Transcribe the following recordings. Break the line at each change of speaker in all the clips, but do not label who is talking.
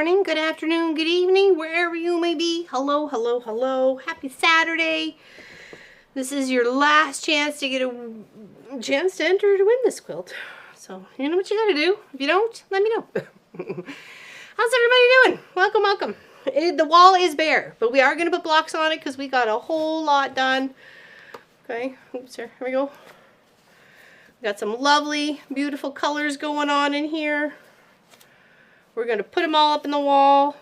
morning, good afternoon, good evening, wherever you may be. Hello, hello, hello. Happy Saturday. This is your last chance to get a chance to enter to win this quilt. So, you know what you gotta do. If you don't, let me know. How's everybody doing? Welcome, welcome. The wall is bare, but we are gonna put blocks on it because we got a whole lot done. Okay, oops, here we go. We got some lovely, beautiful colors going on in here. We're going to put them all up in the wall.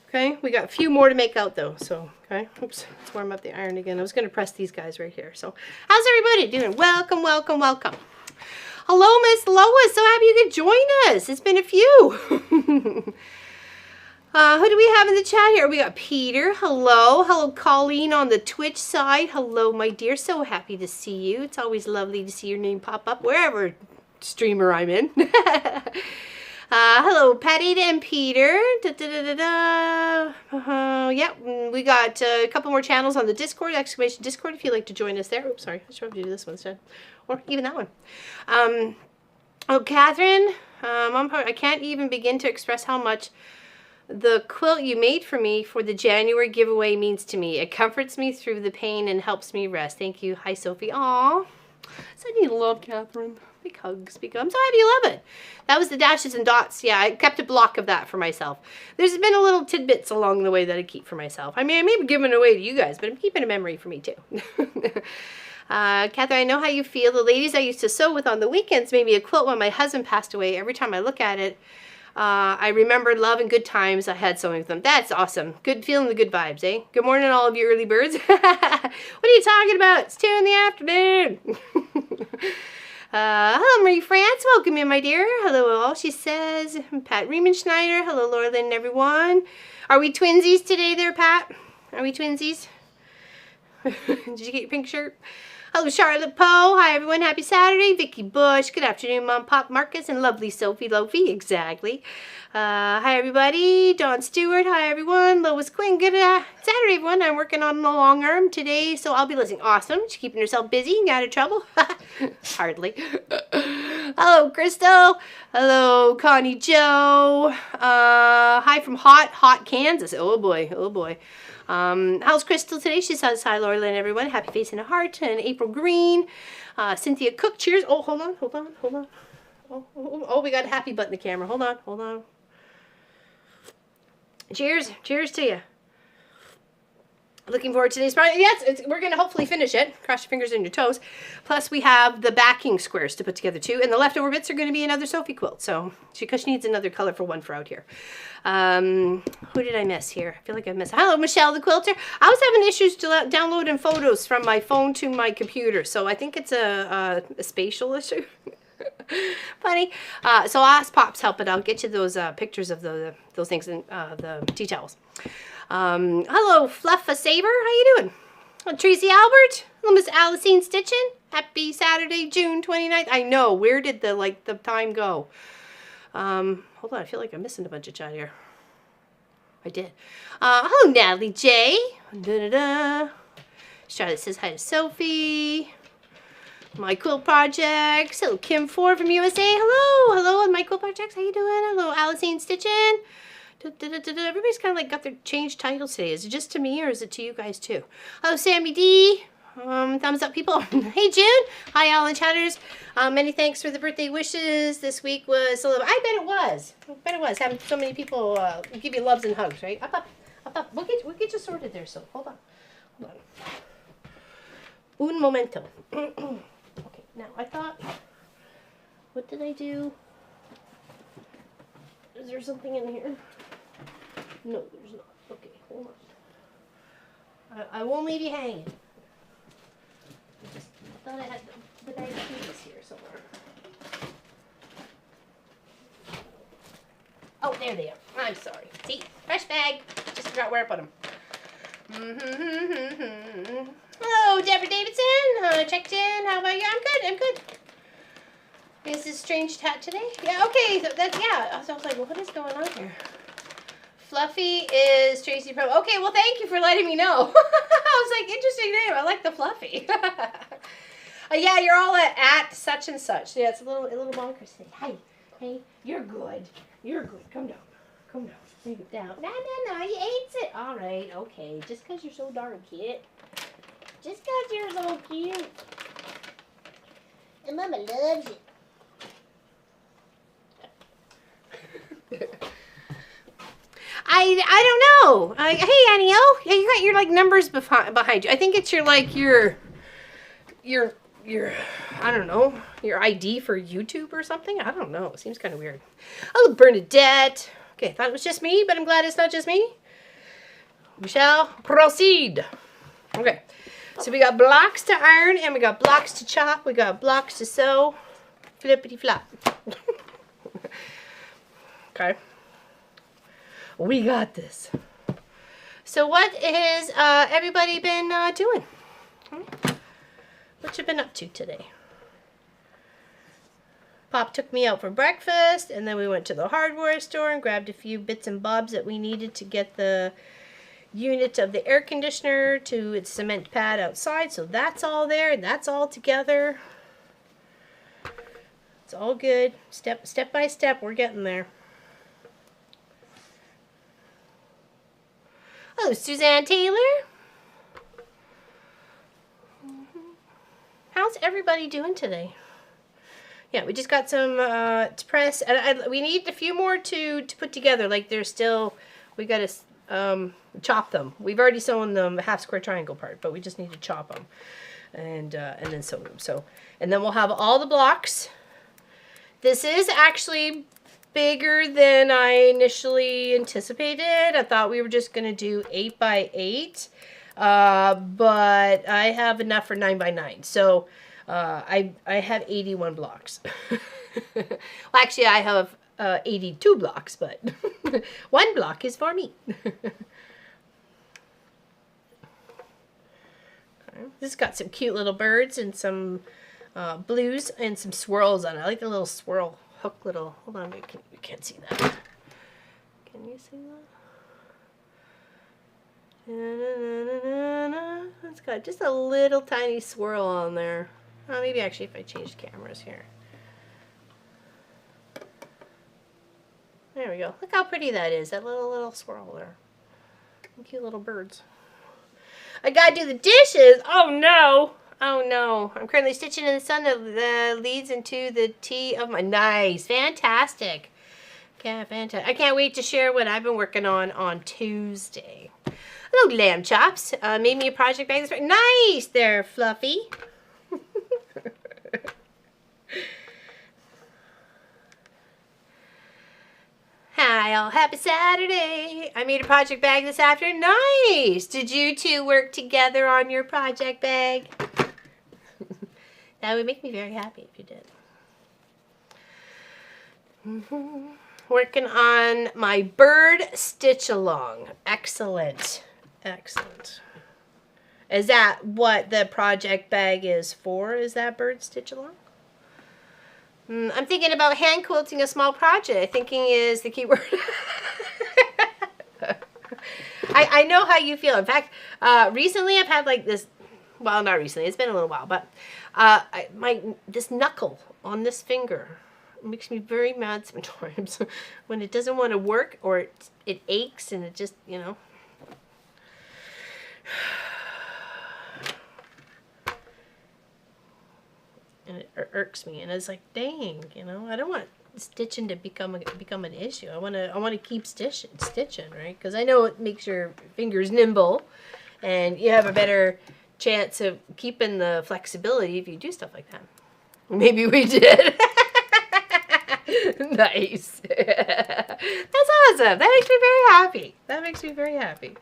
Okay, we got a few more to make out though, so, okay. Oops, let's warm up the iron again. I was going to press these guys right here. So, how's everybody doing? Welcome, welcome, welcome. Hello, Miss Lois. So happy you could join us. It's been a few. Who do we have in the chat here? We got Peter. Hello. Hello, Colleen on the Twitch side. Hello, my dear. So happy to see you. It's always lovely to see your name pop up wherever streamer I'm in. Hello, Patty and Peter. Yeah, we got a couple more channels on the Discord, exclamation Discord, if you'd like to join us there. Oops, sorry. I should probably do this one instead. Or even that one. Oh, Catherine, I can't even begin to express how much the quilt you made for me for the January giveaway means to me. It comforts me through the pain and helps me rest. Thank you. Hi, Sophie. Aw. Sending love, Catherine. Big hugs. Big hugs. I'm so happy you love it. That was the dashes and dots. Yeah, I kept a block of that for myself. There's been a little tidbits along the way that I keep for myself. I mean, I may be giving it away to you guys, but I'm keeping a memory for me too. Catherine, I know how you feel. The ladies I used to sew with on the weekends made me a quilt when my husband passed away. Every time I look at it, I remember love and good times I had sewing with them. That's awesome. Good feeling the good vibes, eh? Good morning, all of you early birds. What are you talking about? It's 2 in the afternoon. Hello, Marie France. Welcome in, my dear. Hello, all. She says, Pat Riemenschneider. Hello, Laura Lynn, everyone. Are we twinsies today there, Pat? Are we twinsies? Did you get your pink shirt? Hello, Charlotte Poe. Hi, everyone. Happy Saturday. Vicky Bush. Good afternoon, Mom, Pop, Marcus, and lovely Sophie Lofi. Exactly. Hi, everybody. Dawn Stewart. Hi, everyone. Lois Quinn. Good Saturday, everyone. I'm working on the long arm today, so I'll be listening. Awesome. She's keeping herself busy. Got in trouble? Hardly. Hello, Crystal. Hello, Connie Joe. Hi from hot Kansas. Oh, boy. Oh, boy. How's Crystal today? She says, hi, Laura Lynn, everyone. Happy face and a heart. And April Green. Cynthia Cook. Cheers. Oh, hold on. Oh, we got a happy butt in the camera. Hold on. Cheers. Cheers to you. Looking forward to today's project. Yes, we're going to hopefully finish it. Cross your fingers and your toes. Plus, we have the backing squares to put together, too. And the leftover bits are going to be another Sophie quilt. So, because she needs another colorful one for out here. Who did I miss here? I feel like I missed. Hello, Michelle the Quilter. I was having issues downloading photos from my phone to my computer. So, I think it's a spatial issue. Funny. So, I'll ask Pop's help, but I'll get you those pictures of those things and the tea towels. Hello, Fluffa Saber. How you doing? Tracy Albert. Hello, Miss Alicine Stitchin. Happy Saturday, June 29th. I know. Where did the time go? Hold on. I feel like I'm missing a bunch of chat here. I did. Hello, Natalie J. Charlotte says hi to Sophie. My Quilt Projects. Hello, Kim Ford from USA. Hello, My Quilt Projects. How you doing? Hello, Alicine Stitchin. Everybody's kind of like got their changed titles today. Is it just to me or is it to you guys too? Hello, Sammy D. Thumbs up, people. Hey, June. Hi, all in chatters. Many thanks for the birthday wishes. This week was a little. I bet it was. Having so many people give you loves and hugs, right? Up. We'll get you sorted there. So hold on. Un momento. Okay. Now I thought. What did I do? Is there something in here? No, there's not. Okay, hold on. I won't leave you hanging. I thought I had the bag of keys here somewhere. Oh, there they are. I'm sorry. See? Fresh bag. Just forgot where I put them. Hello, Deborah Davidson. Checked in. How about you? I'm good. Is this strange hat today? Yeah, okay. So that's, yeah. So I was like, well, what is going on here? Fluffy is Tracy Pro. Okay, well, thank you for letting me know. I was like, interesting name. I like the Fluffy. Yeah, you're all at such and such. Yeah, it's a little bonkers thing. Hey, you're good. You're good. Come down. Come down. Leave it down. No. You ate it. All right. Okay. Just because you're so darn cute. Just because you're so cute. And Mama loves you. I don't know. Hey, Annie-O. Yeah, you got your like numbers behind you. I think it's your like your I don't know, your ID for YouTube or something. I don't know. It seems kind of weird. Oh, Bernadette. Okay, I thought it was just me, but I'm glad it's not just me. We shall proceed. Okay, so we got blocks to iron and we got blocks to chop. We got blocks to sew. Flippity flop. Okay. We got this. So what has everybody been doing? What you been up to today? Pop took me out for breakfast, and then we went to the hardware store and grabbed a few bits and bobs that we needed to get the unit of the air conditioner to its cement pad outside. So that's all there, and that's all together. It's all good. Step by step, we're getting there. Oh, Suzanne Taylor. How's everybody doing today? Yeah, we just got some to press. And we need a few more to put together. Like they're still, we got to chop them. We've already sewn them a half square triangle part, but we just need to chop them and then sew them. So, and then we'll have all the blocks. This is actually bigger than I initially anticipated. I thought we were just going to do 8 by 8. But I have enough for 9 by 9. So I have 81 blocks. Well, actually, I have 82 blocks, but 1 block is for me. This has got some cute little birds and some blues and some swirls on it. I like the little swirl hook little. Hold on, we can't see that. Can you see that? It's got just a little tiny swirl on there. Oh, maybe actually if I change cameras here. There we go. Look how pretty that is. That little swirl there. Cute little birds. I gotta do the dishes. Oh no. Oh no. I'm currently stitching in the sun that leads into the T of my nice. Fantastic. Yeah, fantastic. I can't wait to share what I've been working on Tuesday. Hello, lamb chops. Made me a project bag. Nice there, Fluffy. Hi, all. Happy Saturday. I made a project bag this afternoon. Nice. Did you two work together on your project bag? That would make me very happy if you did. Working on my bird stitch along. Excellent. Excellent. Is that what the project bag is for? Is that bird stitch along? I'm thinking about hand quilting a small project. Thinking is the key word. I know how you feel. In fact, recently I've had like this, well, not recently, it's been a little while, but this knuckle on this finger makes me very mad sometimes when it doesn't want to work or it aches and it just, you know. And it irks me, and it's like, dang, you know, I don't want stitching to become an issue. I want to keep stitching, right? Because I know it makes your fingers nimble, and you have a better chance of keeping the flexibility if you do stuff like that. Maybe we did. Nice. That's awesome. That makes me very happy. That makes me very happy.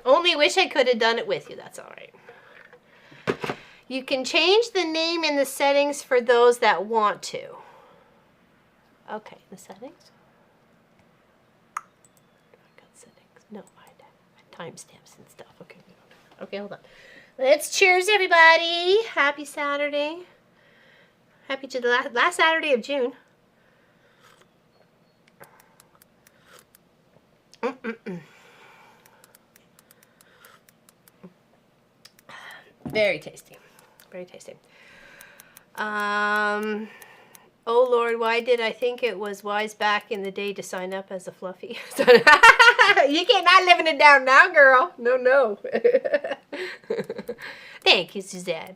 Only wish I could have done it with you. That's all right. You can change the name in the settings for those that want to. Okay, the settings. I got settings. No, I had timestamps and stuff. Okay, okay, hold on. Let's cheers, everybody. Happy Saturday. Happy to the last Saturday of June. Very tasty. Very tasty. Oh Lord, why did I think it was wise back in the day to sign up as a fluffy? You cannot living it down now, girl. No, no. Thank you, Suzanne.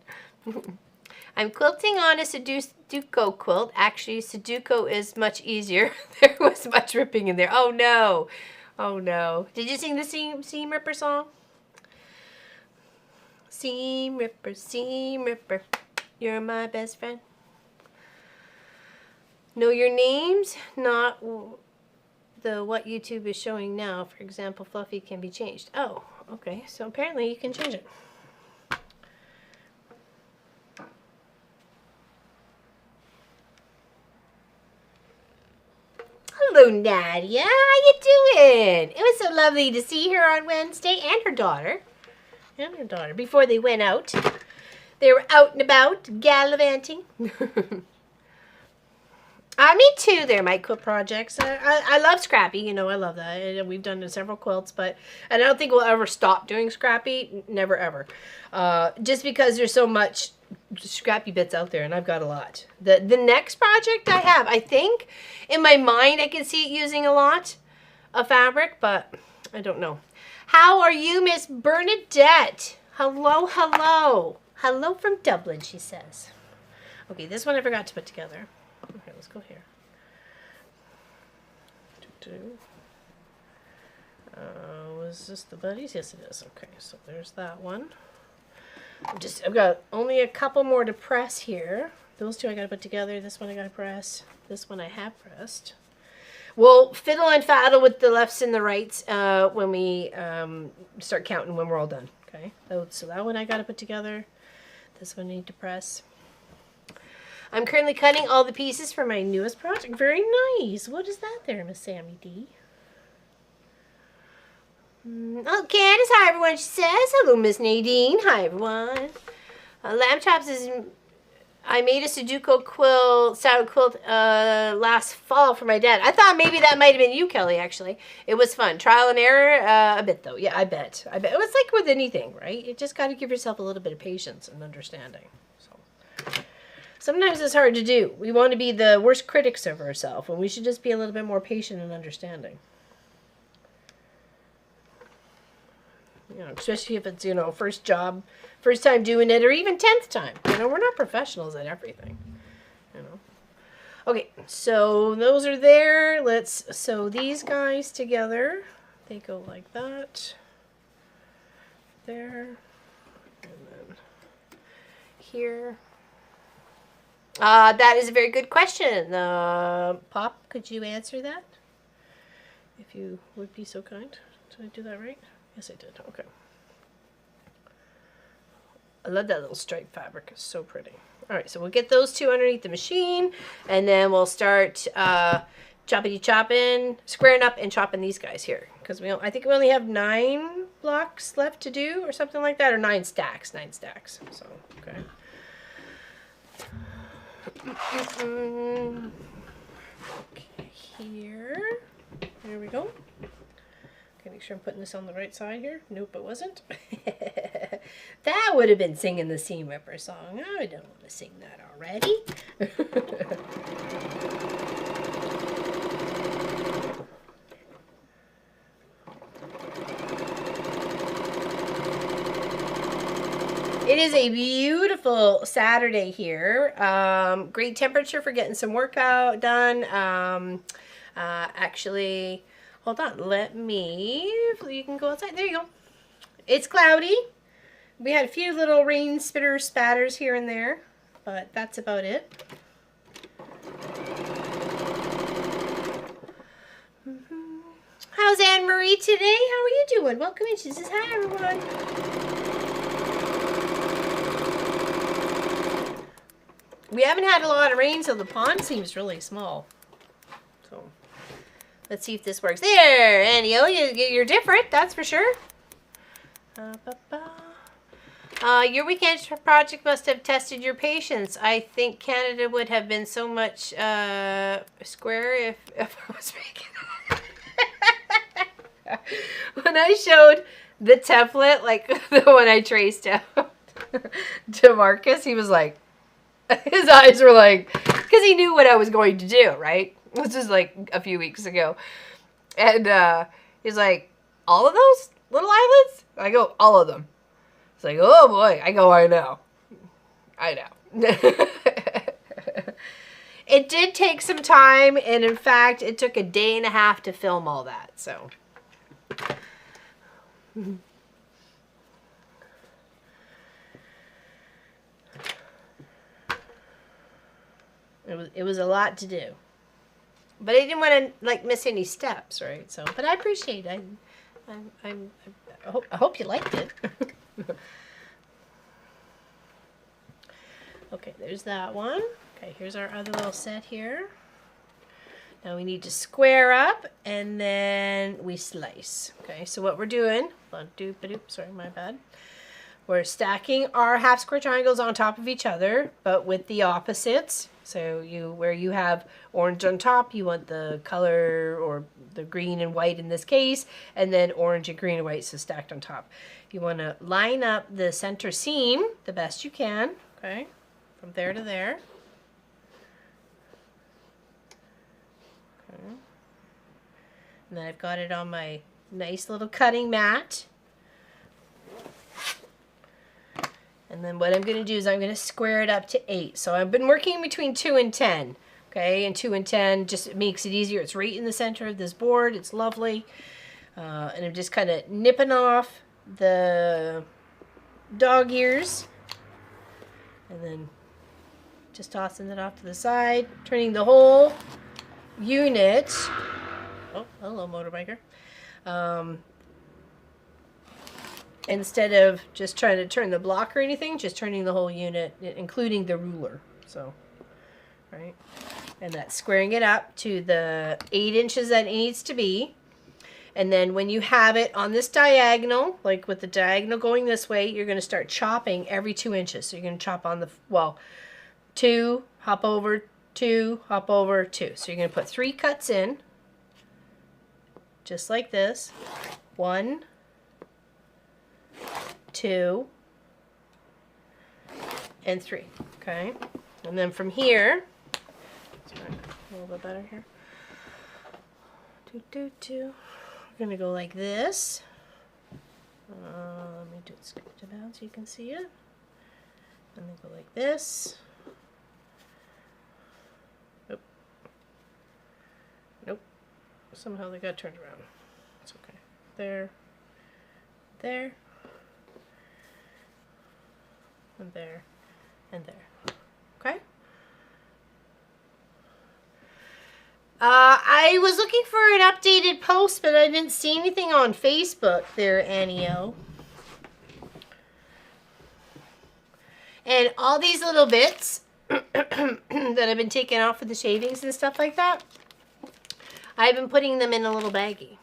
I'm quilting on a Sudoku quilt. Actually, Sudoku is much easier. There was much ripping in there. Oh no. Oh no. Did you sing the seam ripper song? Seam ripper, you're my best friend. Know your names, not the what YouTube is showing now. For example, Fluffy can be changed. Oh, okay. So apparently you can change it. Hello, Nadia. How you doing? It was so lovely to see her on Wednesday, and her daughter. Before they went out. They were out and about, gallivanting. Me too there, my quilt projects. I love Scrappy, you know, I love that. We've done several quilts, and I don't think we'll ever stop doing Scrappy. Never, ever. Just because there's so much Scrappy bits out there, and I've got a lot. The next project I have, I think, in my mind, I can see it using a lot of fabric, but I don't know. How are you, Miss Bernadette? Hello, hello. Hello from Dublin, she says. Okay, this one I forgot to put together. Okay, let's go here. Was this the buddies? Yes, it is. Okay, so there's that one. I've got only a couple more to press here. Those two I gotta put together. This one I gotta press. This one I have pressed. We'll fiddle and faddle with the lefts and the rights when we start counting when we're all done. Okay, so that one I gotta put together. This one I need to press. I'm currently cutting all the pieces for my newest project. Very nice. What is that there, Miss Sammy D? Oh, Candace, hi everyone, she says. Hello, Miss Nadine. Hi everyone. Lamb Chops is... I made a Sudoku quilt, saddle quilt last fall for my dad. I thought maybe that might have been you, Kelly, actually. It was fun. Trial and error, a bit though. Yeah, I bet. It was like with anything, right? You just got to give yourself a little bit of patience and understanding. So sometimes it's hard to do. We want to be the worst critics of ourselves, and we should just be a little bit more patient and understanding. You know, especially if it's, you know, first job, first time doing it, or even 10th time. You know, we're not professionals at everything. You know. Okay, so those are there. Let's sew these guys together. They go like that. There. And then here. That is a very good question. Pop, could you answer that? If you would be so kind. Did I do that right? Yes, I did. Okay. I love that little striped fabric. It's so pretty. All right, so we'll get those two underneath the machine, and then we'll start choppity-chopping, squaring up, and chopping these guys here. Because I think we only have 9 blocks left to do, or something like that, or 9 stacks. 9 stacks. So, okay. Okay, here. There we go. Okay, make sure I'm putting this on the right side here. Nope, it wasn't. That would have been singing the Seam Ripper song. I don't want to sing that already. It is a beautiful Saturday here. Great temperature for getting some workout done. Actually, hold on. You can go outside. There you go. It's cloudy. We had a few little rain spatters here and there, but that's about it. How's Anne Marie today? How are you doing? Welcome in. She says, hi, everyone. We haven't had a lot of rain, so the pond seems really small. So let's see if this works. There, Annie-O, you're different, that's for sure. Your weekend project must have tested your patience. I think Canada would have been so much square if I was making it. When I showed the template, like the one I traced out.
to Marcus, he was like, his eyes were like, because he knew what I was going to do, right? This was like a few weeks ago. And he's like, all of those little islands? I go, all of them. He's like, oh boy. I go, I know. It did take some time, and in fact, it took a day and a half to film all that, so. It was a lot to do. But I didn't want to, like, miss any steps, right? So, but I appreciate it. I hope you liked it. Okay, there's that one. Okay, here's our other little set here. Now we need to square up, and then we slice. Okay, so what we're doing, sorry, my bad. We're stacking our half square triangles on top of each other, but with the opposites. So where you have orange on top, you want the color, or the green and white in this case, and then orange and green and white, so stacked on top. You want to line up the center seam the best you can, okay, from there to there. Okay. And then I've got it on my nice little cutting mat. And then what I'm going to do is I'm going to square it up to 8. So I've been working between 2 and 10. Okay, and 2 and 10 just makes it easier. It's right in the center of this board. It's lovely. And I'm just kind of nipping off the dog ears. And then just tossing it off to the side. Turning the whole unit. Oh, hello, motorbiker. Instead of just trying to turn the block or anything, just turning the whole unit, including the ruler. So, right? And that's squaring it up to the 8 inches that it needs to be. And then when you have it on this diagonal, like with the diagonal going this way, you're going to start chopping every 2 inches. So you're going to chop on the, 2, hop over, 2, hop over, 2. So you're going to put 3 cuts in, just like this. 1, 2, and 3. Okay, and then from here, a little bit better here. We're gonna go like this. Let me do it scoot it out so you can see it. And then go like this. Nope. Nope. Somehow they got turned around. It's okay. There. There. And there, and there. Okay? I was looking for an updated post, but I didn't see anything on Facebook there, Annie-O. And all these little bits that I've been taking off for the shavings and stuff like that, I've been putting them in a little baggie.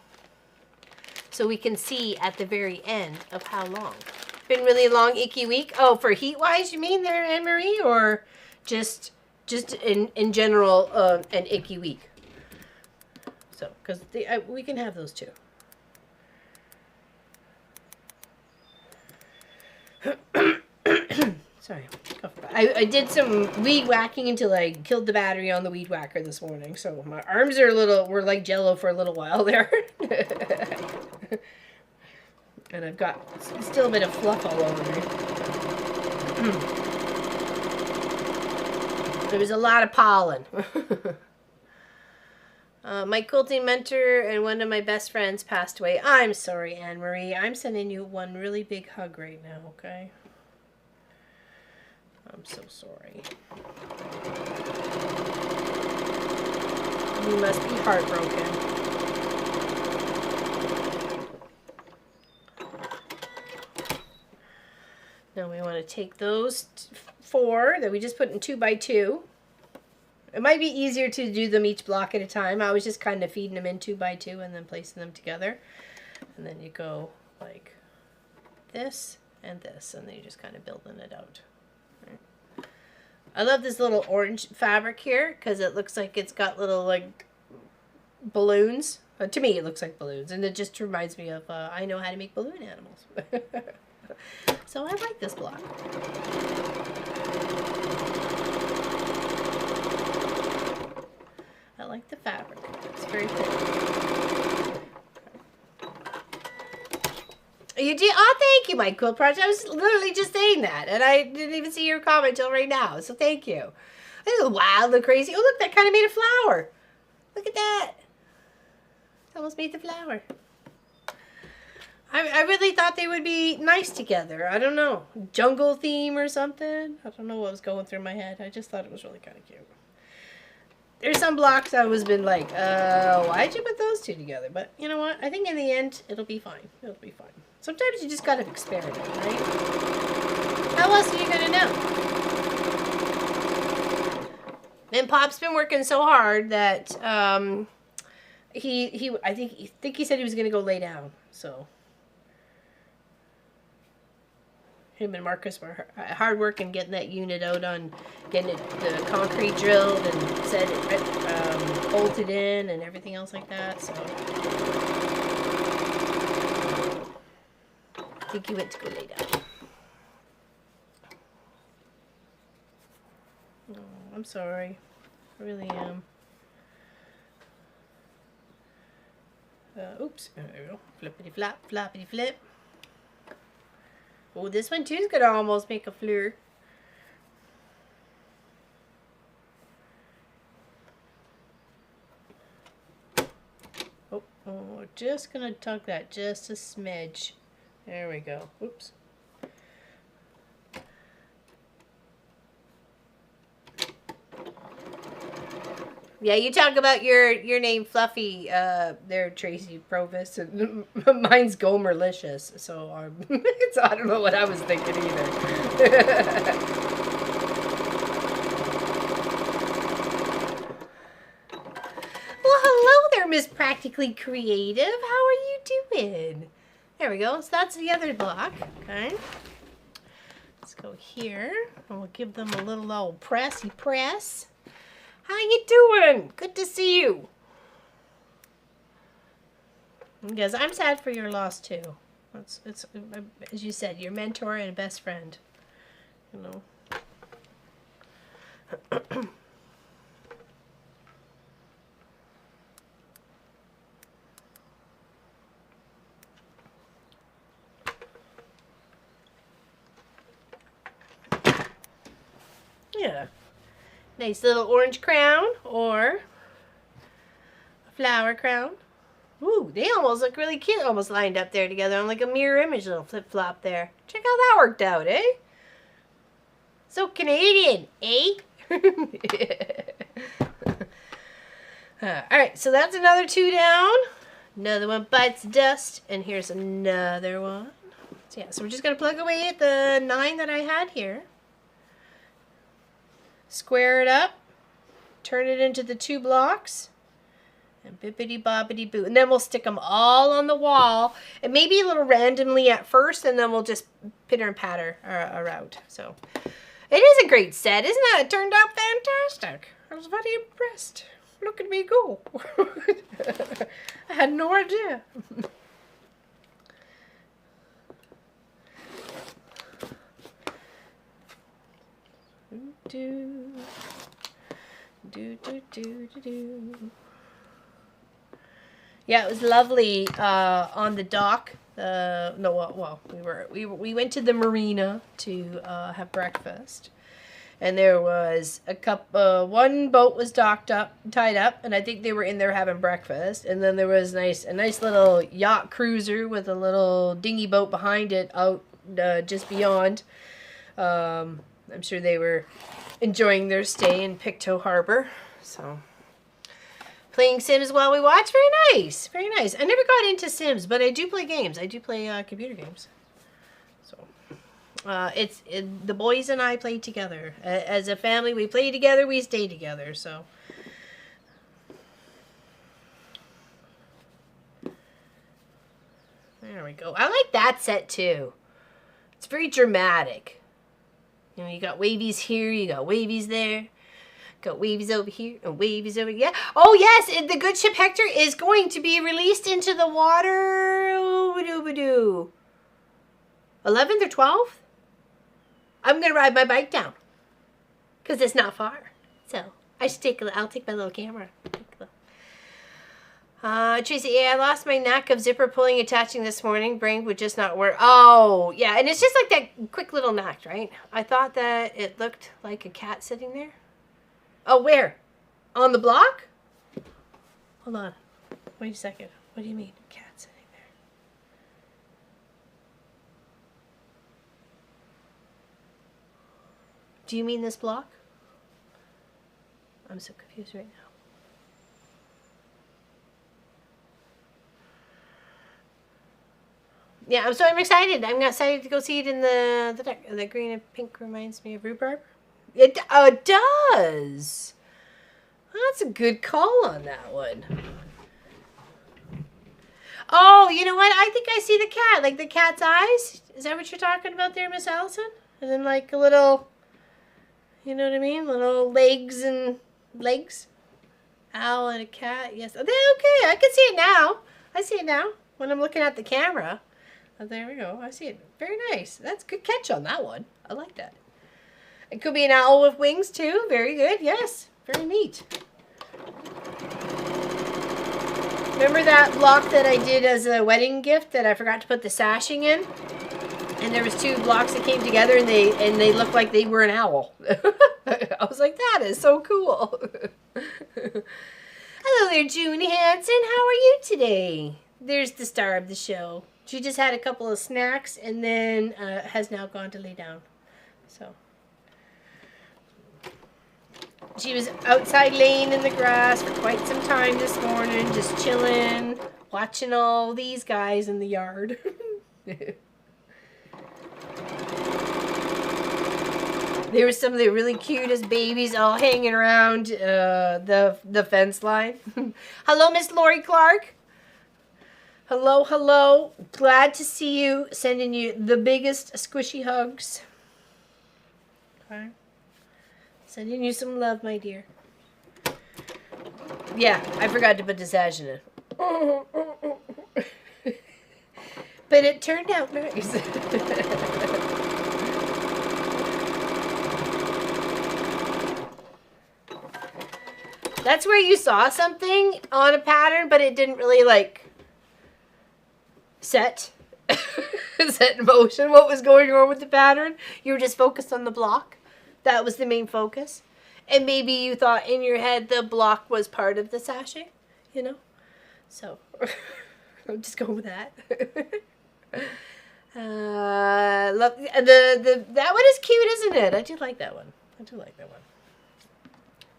So we can see at the very end of how long. Been really long, icky week. Oh, for heat-wise, you mean there, Anne-Marie? Or just in general, an icky week? So, because we can have those too. Sorry. I did some weed whacking until I killed the battery on the weed whacker this morning. So my arms were like jello for a little while there. And I've got still a bit of fluff all over me. There was a lot of pollen. My quilting mentor and one of my best friends passed away. I'm sorry, Anne-Marie. I'm sending you one really big hug right now, okay? I'm so sorry. You must be heartbroken. Now we want to take those 4 that we just put in 2 by 2. It might be easier to do them each block at a time. I was just kind of feeding them in 2 by 2 and then placing them together. And then you go like this, and then you're just kind of building it out. Right. I love this little orange fabric here because it looks like it's got little like balloons. To me, it looks like balloons, and it just reminds me of I know how to make balloon animals. So I like this block. I like the fabric. It's very thin. You did? Oh, thank you, my quilt project. I was literally just saying that, and I didn't even see your comment till right now. So thank you. This is wild and crazy. Oh, look, that kind of made a flower. Look at that. It almost made the flower. I really thought they would be nice together. I don't know. Jungle theme or something. I don't know what was going through my head. I just thought it was really kind of cute. There's some blocks I was been like, why'd you put those two together? But you know what? I think in the end, it'll be fine. It'll be fine. Sometimes you just gotta experiment, right? How else are you gonna know? And Pop's been working so hard that I think he said he was gonna go lay down. So him and Marcus were hard work in getting that unit out on getting the concrete drilled and set it bolted in and everything else like that. So I think he went to go lay down. Oh, I'm sorry. I really am. Oops. There we go. Flippity flap, flappity flip. Oh, this one too is gonna almost make a fleur. Oh, we're just gonna tuck that just a smidge. There we go. Oops. Yeah, you talk about your name Fluffy there, Tracy Provis, and mine's Gomerlicious. So I don't know what I was thinking either. Well, hello there, Miss Practically Creative. How are you doing? There we go. So that's the other block. Okay. Let's go here, and we'll give them a little old pressy press. How you doing? Good to see you. Because I'm sad for your loss too. It's as you said, your mentor and best friend. You know. Yeah. Nice little orange crown or a flower crown. Ooh, they almost look really cute, almost lined up there together on like a mirror image little flip-flop there. Check how that worked out, eh? So Canadian, eh? Alright, so that's another 2 down. Another one bites dust, and here's another one. So yeah, so we're just going to plug away at the 9 that I had here. Square it up, turn it into the 2 blocks, and bippity bobbity boo. And then we'll stick them all on the wall, and maybe a little randomly at first, and then we'll just pitter and patter around. So it is a great set, isn't it? It turned out fantastic. I was very impressed. Look at me go. I had no idea. Yeah, it was lovely on the dock. We went to the marina to have breakfast, and there was one boat was tied up, and I think they were in there having breakfast. And then there was a nice little yacht cruiser with a little dinghy boat behind it out just beyond. I'm sure they were enjoying their stay in Pictou Harbor. So, playing Sims while we watch, very nice, very nice. I never got into Sims, but I do play games. I do play computer games. So, the boys and I play together. As a family, we play together, we stay together, so. There we go. I like that set too. It's very dramatic. You know, you got wavies here, you got wavies there. Got wavies over here and wavies over here. Oh, yes, the good ship Hector is going to be released into the water. Ooh-ba-doo-ba-doo.
11th or 12th? I'm going to ride my bike down. Because it's not far. So, I'll take my little camera. Tracy, yeah, I lost my knack of zipper pulling attaching this morning. Brain would just not work. Oh, yeah, and it's just like that quick little knack, right? I thought that it looked like a cat sitting there. Oh, where? On the block? Hold on. Wait a second. What do you mean, cat sitting there? Do you mean this block? I'm so confused right now. Yeah, I'm excited. I'm excited to go see it in the deck. The green and pink reminds me of rhubarb. It does. That's a good call on that one. Oh, you know what? I think I see the cat. Like the cat's eyes. Is that what you're talking about there, Miss Allison? And then like a little, you know what I mean? Little legs and legs. Owl and a cat. Yes. Okay, I can see it now. I see it now when I'm looking at the camera. Oh, there we go. I see it. Very nice. That's a good catch on that one. I like that. It could be an owl with wings too. Very good. Yes. Very neat. Remember that block that I did as a wedding gift that I forgot to put the sashing in? And there was two blocks that came together and they looked like they were an owl. I was like, that is so cool. Hello there, June Hansen. How are you today? There's the star of the show. She just had a couple of snacks and then has now gone to lay down. So she was outside laying in the grass for quite some time this morning, just chilling, watching all these guys in the yard. There were some of the really cutest babies all hanging around the fence line. Hello, Miss Lori Clark. Hello, hello. Glad to see you. Sending you the biggest squishy hugs. Okay. Sending you some love, my dear. Yeah, I forgot to put the sash in it. But it turned out nice. That's where you saw something on a pattern, but it didn't really like set in motion what was going on with the pattern. You were just focused on the block. That was the main focus. And maybe you thought in your head the block was part of the sashing, you know? So, I'm just going with that. Love that one is cute, isn't it? I do like that one. I do like that one.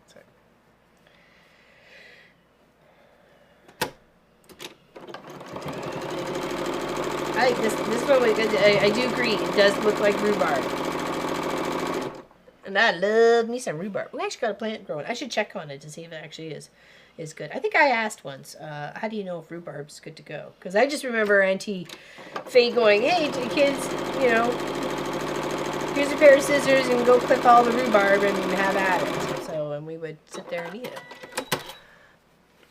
Sorry. I like this one. I do agree. It does look like rhubarb. And I love me some rhubarb. We actually got a plant growing. I should check on it to see if it actually is good. I think I asked once, how do you know if rhubarb's good to go? Because I just remember Auntie Faye going, hey, kids, you know, here's a pair of scissors and go clip all the rhubarb and have at it. So, and we would sit there and eat it.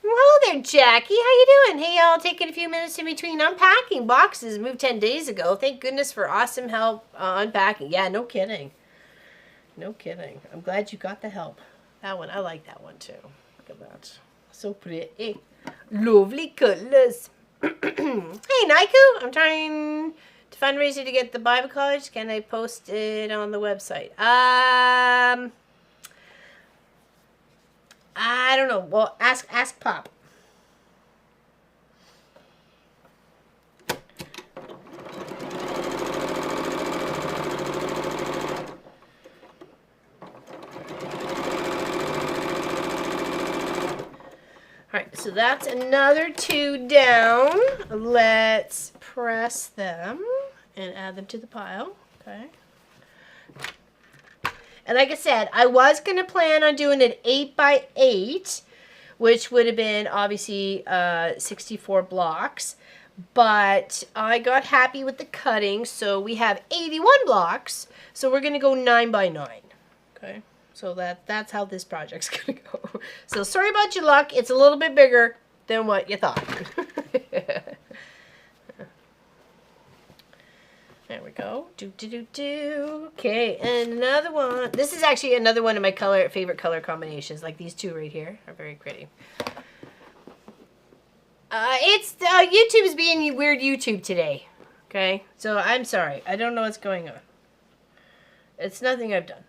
Well, hello there, Jackie. How you doing? Hey, y'all, taking a few minutes in between unpacking boxes. Moved 10 days ago. Thank goodness for awesome help unpacking. Yeah, no kidding. No kidding. I'm glad you got the help. That one, I like that one too. Look at that. So pretty. Lovely colors. Hey, Naiku. I'm trying to fundraiser to get the Bible college. Can I post it on the website? I don't know. Well, ask Pop. Alright, so that's another 2 down. Let's press them and add them to the pile. Okay. And like I said, I was going to plan on doing it 8x8, which would have been obviously 64 blocks. But I got happy with the cutting, so we have 81 blocks. So we're going to go 9x9. Okay. So that's how this project's going to go. So sorry about your luck. It's a little bit bigger than what you thought.
There we go. Okay, and another one. This is actually another one of my favorite color combinations. Like these two right here are very pretty. It's YouTube's being weird YouTube today. Okay, so I'm sorry. I don't know what's going on. It's nothing I've done.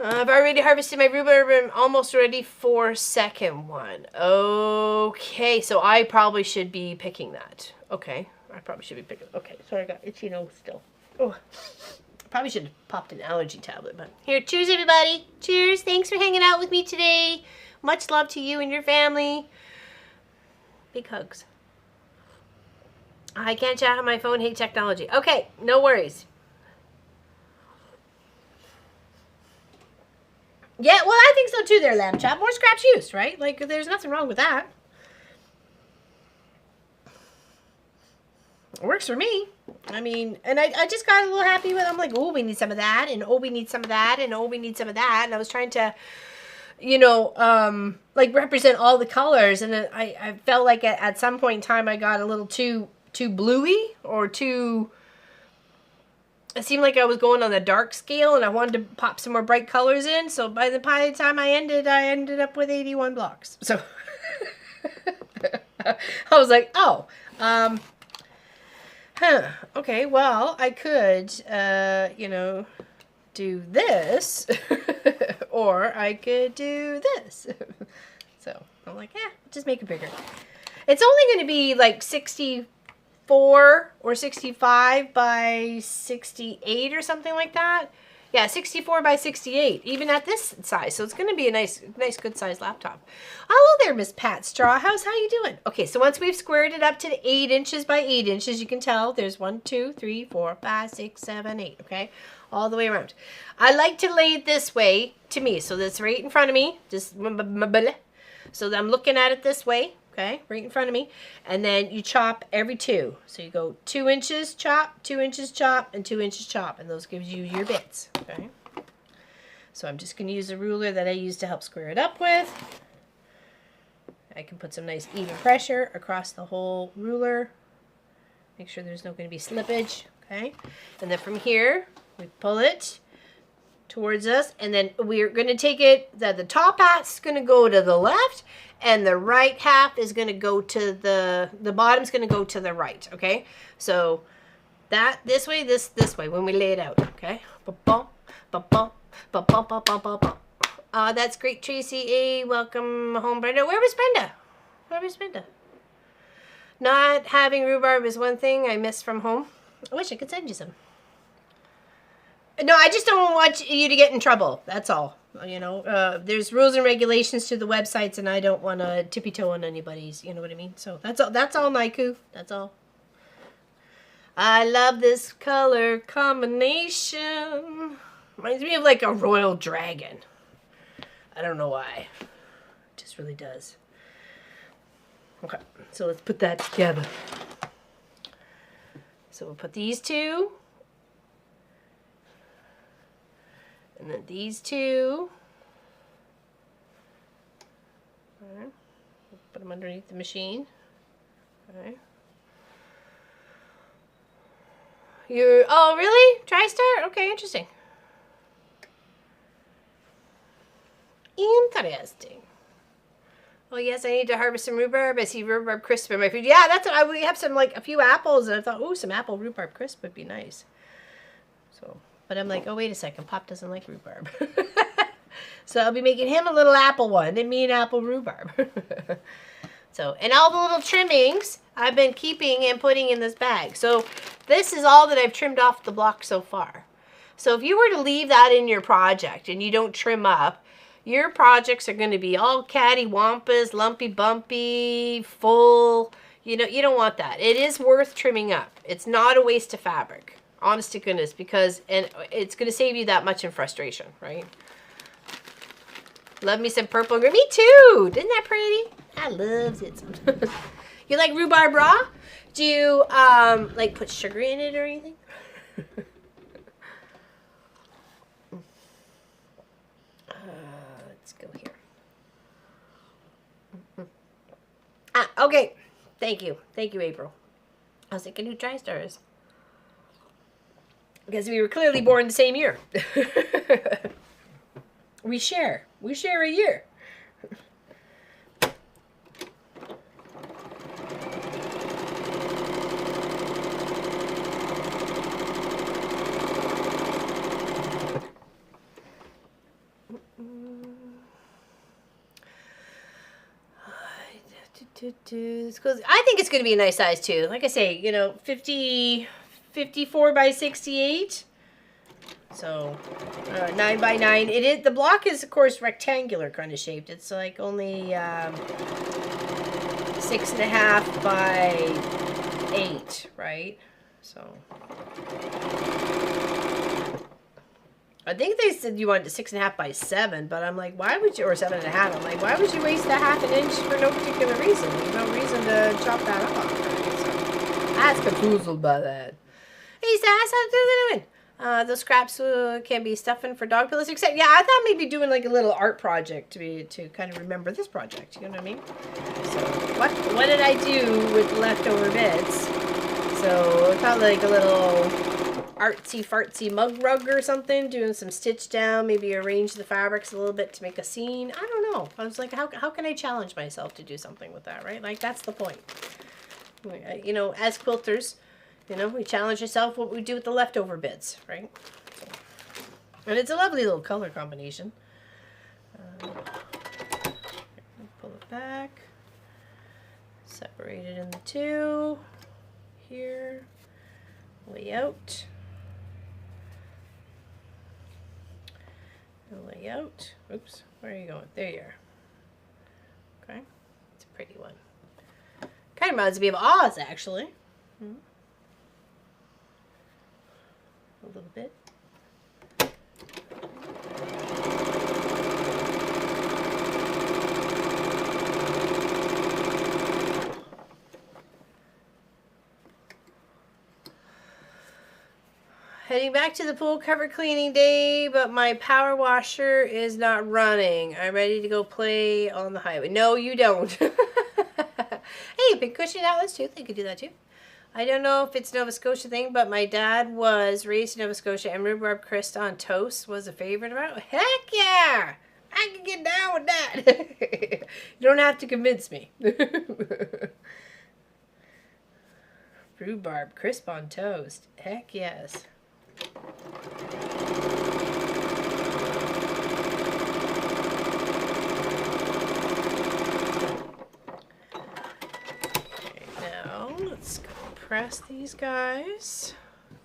I've already harvested my rhubarb. I'm almost ready for second one. Okay, so I probably should be picking that. Okay, I probably should be picking. Okay, sorry, I got itchy nose still. Oh, probably should have popped an allergy tablet, but here. Cheers, everybody. Cheers. Thanks for hanging out with me today. Much love to you and your family. Big hugs. I can't chat on my phone. Hate technology. Okay, no worries. Yeah, well, I think so too there, Lamb Chop. More scraps used, right? Like, there's nothing wrong with that. It works for me. I mean, and I just got a little happy with it. I'm like, oh, we need some of that, and oh, we need some of that, and oh, we need some of that. And I was trying to, you know, like represent all the colors. And then I felt like at some point in time I got a little too bluey or too... It seemed like I was going on the dark scale, and I wanted to pop some more bright colors in. So by the time I ended up with 81 blocks. So I was like, oh, okay, well, I could, you know, do this, or I could do this. So I'm like, yeah, just make it bigger. It's only going to be like 64 or 65 by 68 or something like that. Yeah, 64 by 68, even at this size. So it's going to be a nice, good size laptop. Hello there, Miss Pat Straw. How you doing? Okay, so once we've squared it up to 8 inches by 8 inches, you can tell there's 1, 2, 3, 4, 5, 6, 7, 8. Okay, all the way around. I like to lay it this way to me, so that's right in front of me. Just so I'm looking at it this way. Okay, right in front of me. And then you chop every 2. So you go 2 inches chop, 2 inches chop, and 2 inches chop. And those gives you your bits. Okay. So I'm just going to use a ruler that I use to help square it up with. I can put some nice even pressure across the whole ruler. Make sure there's not going to be slippage. Okay. And then from here, we pull it towards us. And then we're going to take it, the top half's going to go to the left. And the right half is going to go to the bottom's going to go to the right, okay? So that this way when we lay it out, okay? That's great, Tracy. Hey, welcome home, Brenda. Where was Brenda? Not having rhubarb is one thing I miss from home. I wish I could send you some. No, I just don't want you to get in trouble. That's all. You know, there's rules and regulations to the websites, and I don't want to tippy-toe on anybody's, you know what I mean? So that's all, Naiku. That's all. I love this color combination. Reminds me of like a royal dragon. I don't know why. It just really does. Okay, so let's put that together. So we'll put these 2. And then these 2. All right. Put them underneath the machine. All right. Oh, really? TriStar? Okay, interesting. Interesting. Well, yes, I need to harvest some rhubarb. I see rhubarb crisp in my food. Yeah, that's what we have some, like, a few apples, and I thought, oh, some apple rhubarb crisp would be nice. So... But I'm like, oh, wait a second. Pop doesn't like rhubarb. So I'll be making him a little apple one and me an apple rhubarb. So, and all the little trimmings I've been keeping and putting in this bag. So this is all that I've trimmed off the block so far. So if you were to leave that in your project and you don't trim up, your projects are going to be all cattywampus, lumpy bumpy, full. You know, you don't want that. It is worth trimming up. It's not a waste of fabric. Honest to goodness, because it's going to save you that much in frustration, right? Love me some purple and green. Me too! Isn't that pretty? I love it. You like rhubarb raw? Do you, like, put sugar in it or anything? Let's go here. Okay. Thank you. Thank you, April. I was thinking who TriStar is. Because we were clearly born the same year. We share a year. I think it's going to be a nice size too. Like I say, you know, 54 by 68. So 9 by 9. It is, the block is of course rectangular kind of shaped. It's like only 6.5 by 8, right? So I think they said you wanted 6.5 by 7, but I'm like, why would you, or 7.5? I'm like, why would you waste that half an inch for no particular reason? There's no reason to chop that off. Right? So I was confused by that. Hey, Sass, how's it doing? Those scraps can be stuffing for dog pillows. Except, yeah, I thought maybe doing like a little art project to kind of remember this project. You know what I mean? So what did I do with leftover bits? So I thought like a little artsy fartsy mug rug or something, doing some stitch down, maybe arrange the fabrics a little bit to make a scene. I don't know. I was like, how can I challenge myself to do something with that, right? Like, that's the point. You know, as quilters, you know, we challenge ourselves what we do with the leftover bits, right? And it's a lovely little color combination. Pull it back. Separate it into two. Here. Layout. Layout. Oops, where are you going? There you are. Okay, it's a pretty one. Kind of reminds me of Oz, actually. A little bit. Heading back to the pool, cover cleaning day, but my power washer is not running. I'm ready to go play on the highway. No, you don't. Hey, big cushion outlets too. They could do that too. I don't know if it's Nova Scotia thing, but my dad was raised in Nova Scotia, and rhubarb crisp on toast was a favorite about. Heck yeah! I can get down with that. You don't have to convince me. Rhubarb crisp on toast. Heck yes. Okay, now let's compress these guys.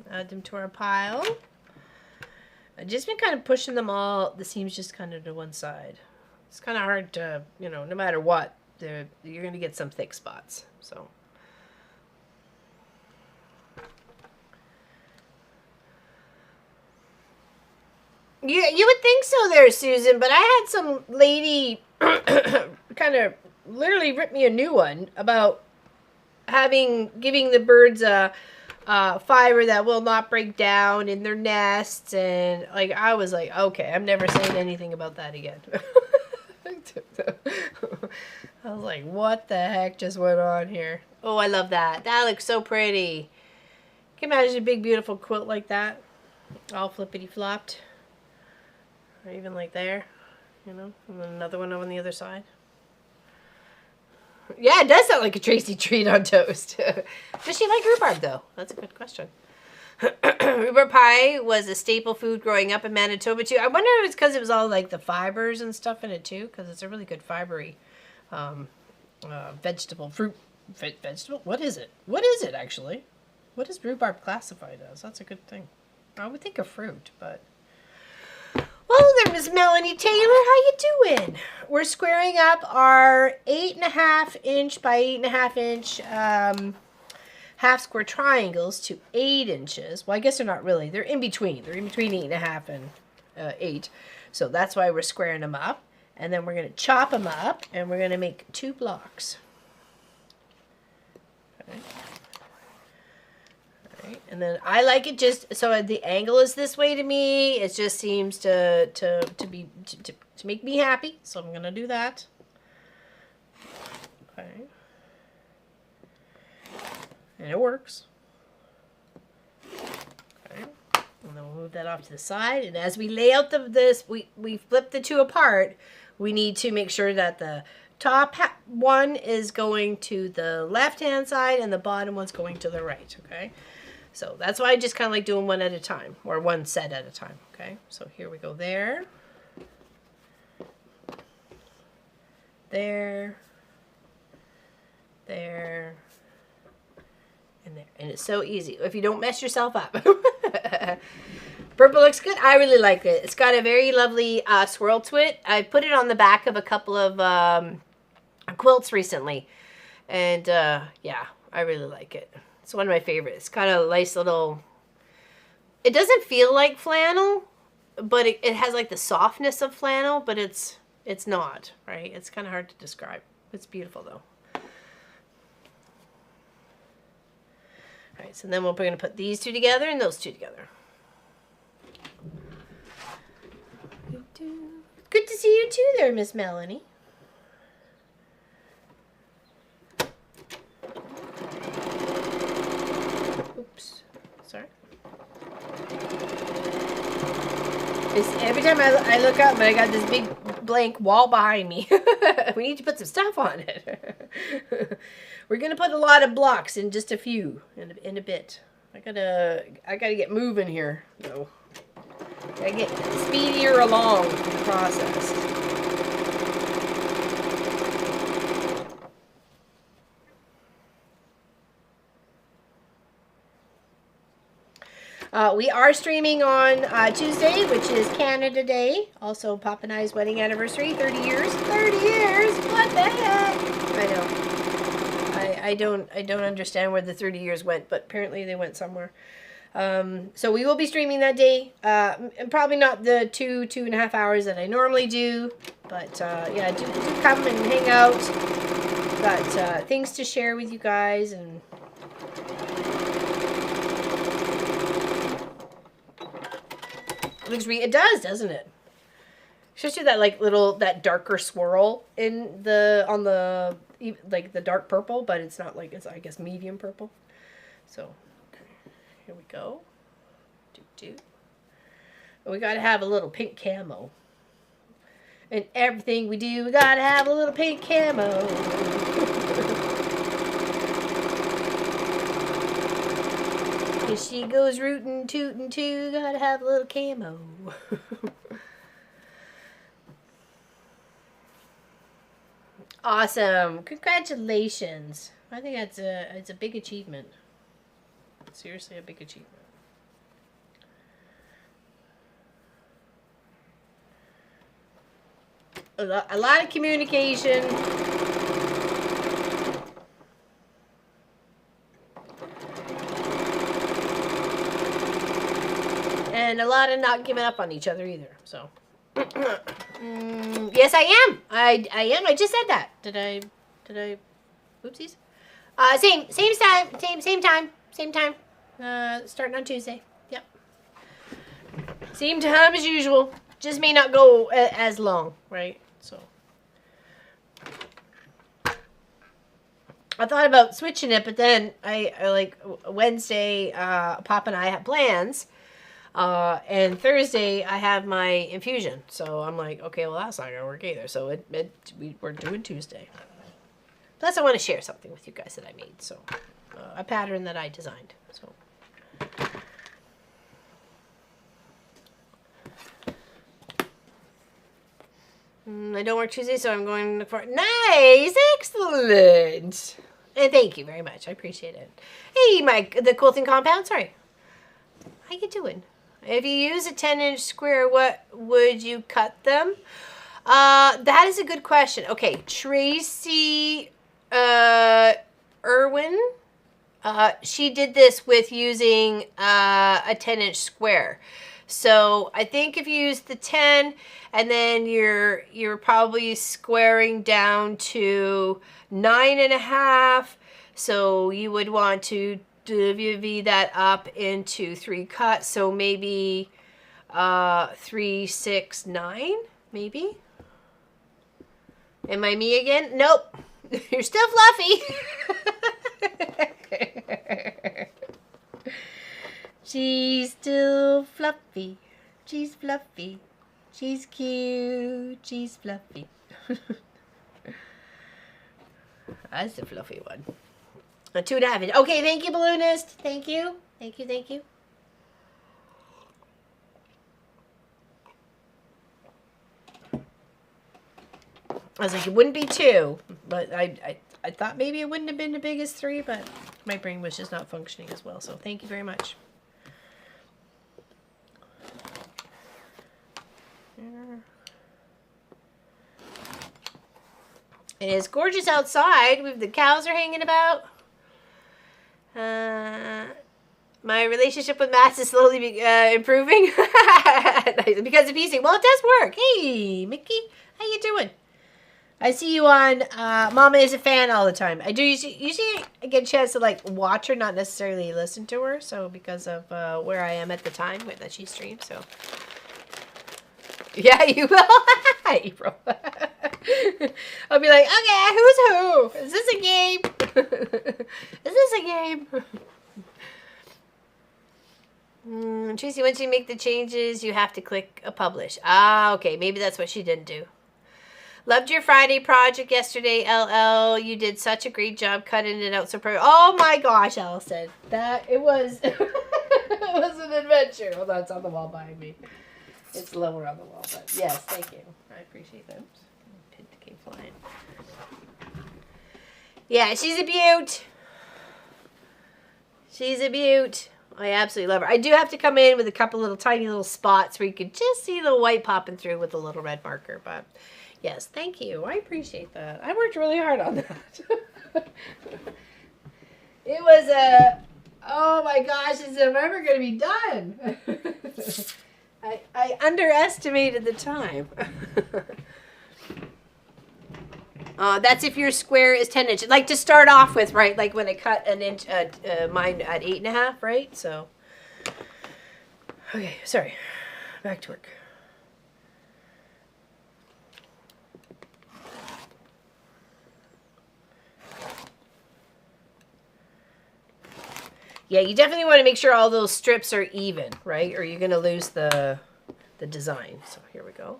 Add them to our pile. I've just been kind of pushing them all, the seams just kind of to one side. It's kind of hard to, you know, no matter what, you're going to get some thick spots. So. You would think so there, Susan, but I had some lady kind of literally rip me a new one about giving the birds a fiber that will not break down in their nests, and like I was like, okay, I'm never saying anything about that again. I was like, what the heck just went on here? Oh, I love that. That looks so pretty. Can you imagine a big beautiful quilt like that, all flippity flopped? Or even like there, you know, and then another one on the other side. Yeah, it does sound like a Tracy treat on toast. Does she like rhubarb, though? That's a good question. Rhubarb pie was a staple food growing up in Manitoba, too. I wonder if it's because it was all, like, the fibers and stuff in it, too, because it's a really good fibery vegetable. Vegetable? What is it? What is it, actually? What is rhubarb classified as? That's a good thing. I would think of fruit, but... Well, there, Miss Melanie Taylor. How you doing? We're squaring up our 8.5 inch by 8.5 inch half square triangles to 8 inches. Well, I guess they're not really. They're in between. They're in between 8.5 and 8. So that's why we're squaring them up. And then we're going to chop them up, and we're going to make 2 blocks. Okay. Right. And then I like it just so the angle is this way to me. It just seems to make me happy. So I'm gonna do that. Okay. And it works. Okay. And then we'll move that off to the side. And as we lay out we flip the two apart. We need to make sure that the top one is going to the left-hand side and the bottom one's going to the right, okay? So that's why I just kind of like doing one at a time, or one set at a time, okay? So here we go there. There. There. And there. And it's so easy if you don't mess yourself up. Purple looks good. I really like it. It's got a very lovely swirl to it. I put it on the back of a couple of quilts recently. And yeah, I really like it. It's one of my favorites. It's got a nice little... It doesn't feel like flannel, but it has like the softness of flannel, but it's not, right? It's kind of hard to describe. It's beautiful though. All right, so then we're going to put these two together and those two together. Good to see you too there, Miss Melanie. Oops, sorry. Every time I look up, I got this big blank wall behind me. We need to put some stuff on it. We're gonna put a lot of blocks in just a few in a bit. I gotta get moving here though. I get speedier along in the process. We are streaming on Tuesday, which is Canada Day. Also, Pop and I's wedding anniversary, 30 years. 30 years! What the heck? I know. I don't understand where the 30 years went, but apparently they went somewhere. So we will be streaming that day. Probably not the 2.5 hours that I normally do, but yeah, do come and hang out. Got things to share with you guys, and it does, doesn't it? Especially that like that darker swirl on the like the dark purple, but it's not like, it's I guess medium purple. So here we go. We gotta have a little pink camo. And everything we do, we gotta have a little pink camo. Here she goes rootin', tootin' too, gotta have a little camo. Awesome. Congratulations. I think it's a big achievement. Seriously, a big achievement. A lot of communication. And a lot of not giving up on each other either. So, yes, I am. I am. I just said that. Did I? Oopsies. Same time. Starting on Tuesday. Yep. Same time as usual. Just may not go as long, right? So I thought about switching it, but then I like Wednesday, Pop and I have plans, and Thursday I have my infusion. So I'm like, okay, well that's not gonna work either. So we're doing Tuesday. Plus, I want to share something with you guys that I made. So a pattern that I designed. So. I don't work Tuesday, so I'm going to look for it. Nice! Excellent! And thank you very much. I appreciate it. Hey, the quilting compound. Sorry. How you doing? If you use a 10-inch square, what would you cut them? That is a good question. Okay, Tracy Irwin. She did this with using a 10-inch square. So I think if you use the 10 and then you're probably squaring down to 9.5, so you would want to divvy that up into 3 cuts. So maybe 3, 6, 9, maybe. Am I me again? Nope. You're still fluffy. She's still fluffy. She's fluffy. She's cute. She's fluffy. That's the fluffy one. A 2.5 inch. Okay, thank you, balloonist. Thank you. Thank you, thank you. I was like, it wouldn't be 2, but I thought maybe it wouldn't have been the biggest 3, but my brain was just not functioning as well. So thank you very much. It is gorgeous outside. The cows are hanging about. My relationship with Matt is slowly improving because of PC. Well, it does work. Hey, Mickey, how you doing? I see you on Mama is a Fan all the time. I do usually I get a chance to like watch her, not necessarily listen to her. So because of where I am at the time that she streams, so yeah, you will, April. I'll be like, okay, who's who? Is this a game? Is this a game? Tracy, once you make the changes, you have to click a publish. Ah, okay, maybe that's what she didn't do. Loved your Friday project yesterday, LL. You did such a great job cutting it out so perfect. Oh my gosh, Allison. It was it was an adventure. Hold on, it's on the wall behind me. It's lower on the wall, but yes, thank you. I appreciate that. Pin came flying. Yeah, she's a beaut. She's a beaut. I absolutely love her. I do have to come in with a couple little tiny little spots where you can just see the white popping through with a little red marker, but yes, thank you. I appreciate that. I worked really hard on that. It was oh my gosh, is it ever going to be done? I underestimated the time. That's if your square is 10 inches. Like to start off with, right? Like when I cut an inch, mine at 8.5, right? So, okay, sorry. Back to work. Yeah, you definitely want to make sure all those strips are even, right? Or you're going to lose the design. So here we go.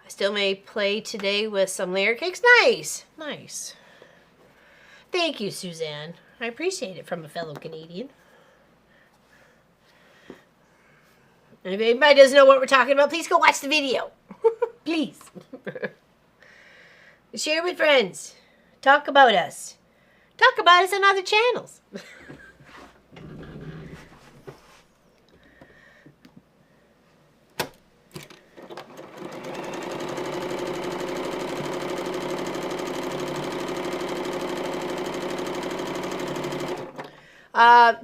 I still may play today with some layer cakes. Nice. Nice. Thank you, Suzanne. I appreciate it from a fellow Canadian. And if anybody doesn't know what we're talking about, please go watch the video. Please. Share with friends. Talk about us. Talk about us on other channels.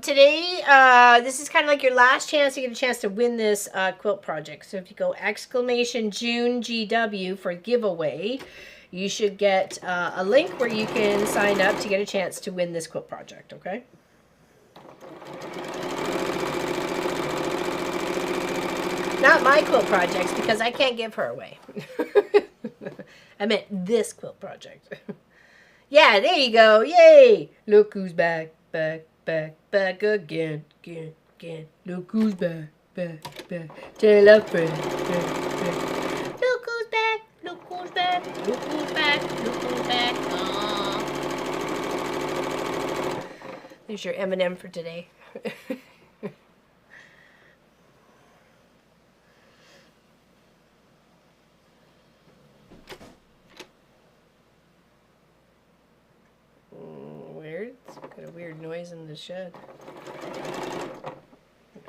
Today, this is kind of like your last chance to get a chance to win this quilt project. So if you go exclamation June GW for giveaway, you should get a link where you can sign up to get a chance to win this quilt project, okay? Not my quilt projects, because I can't give her away. I meant this quilt project. Yeah, there you go. Yay! Look who's back, back, back, back again, again, again. Look who's back, back, back. Tell a friend, back, back. Look who's back, look who's back, look who's back, look who's back. Aww. There's your M&M for today. Weird. It's got a weird noise in the shed.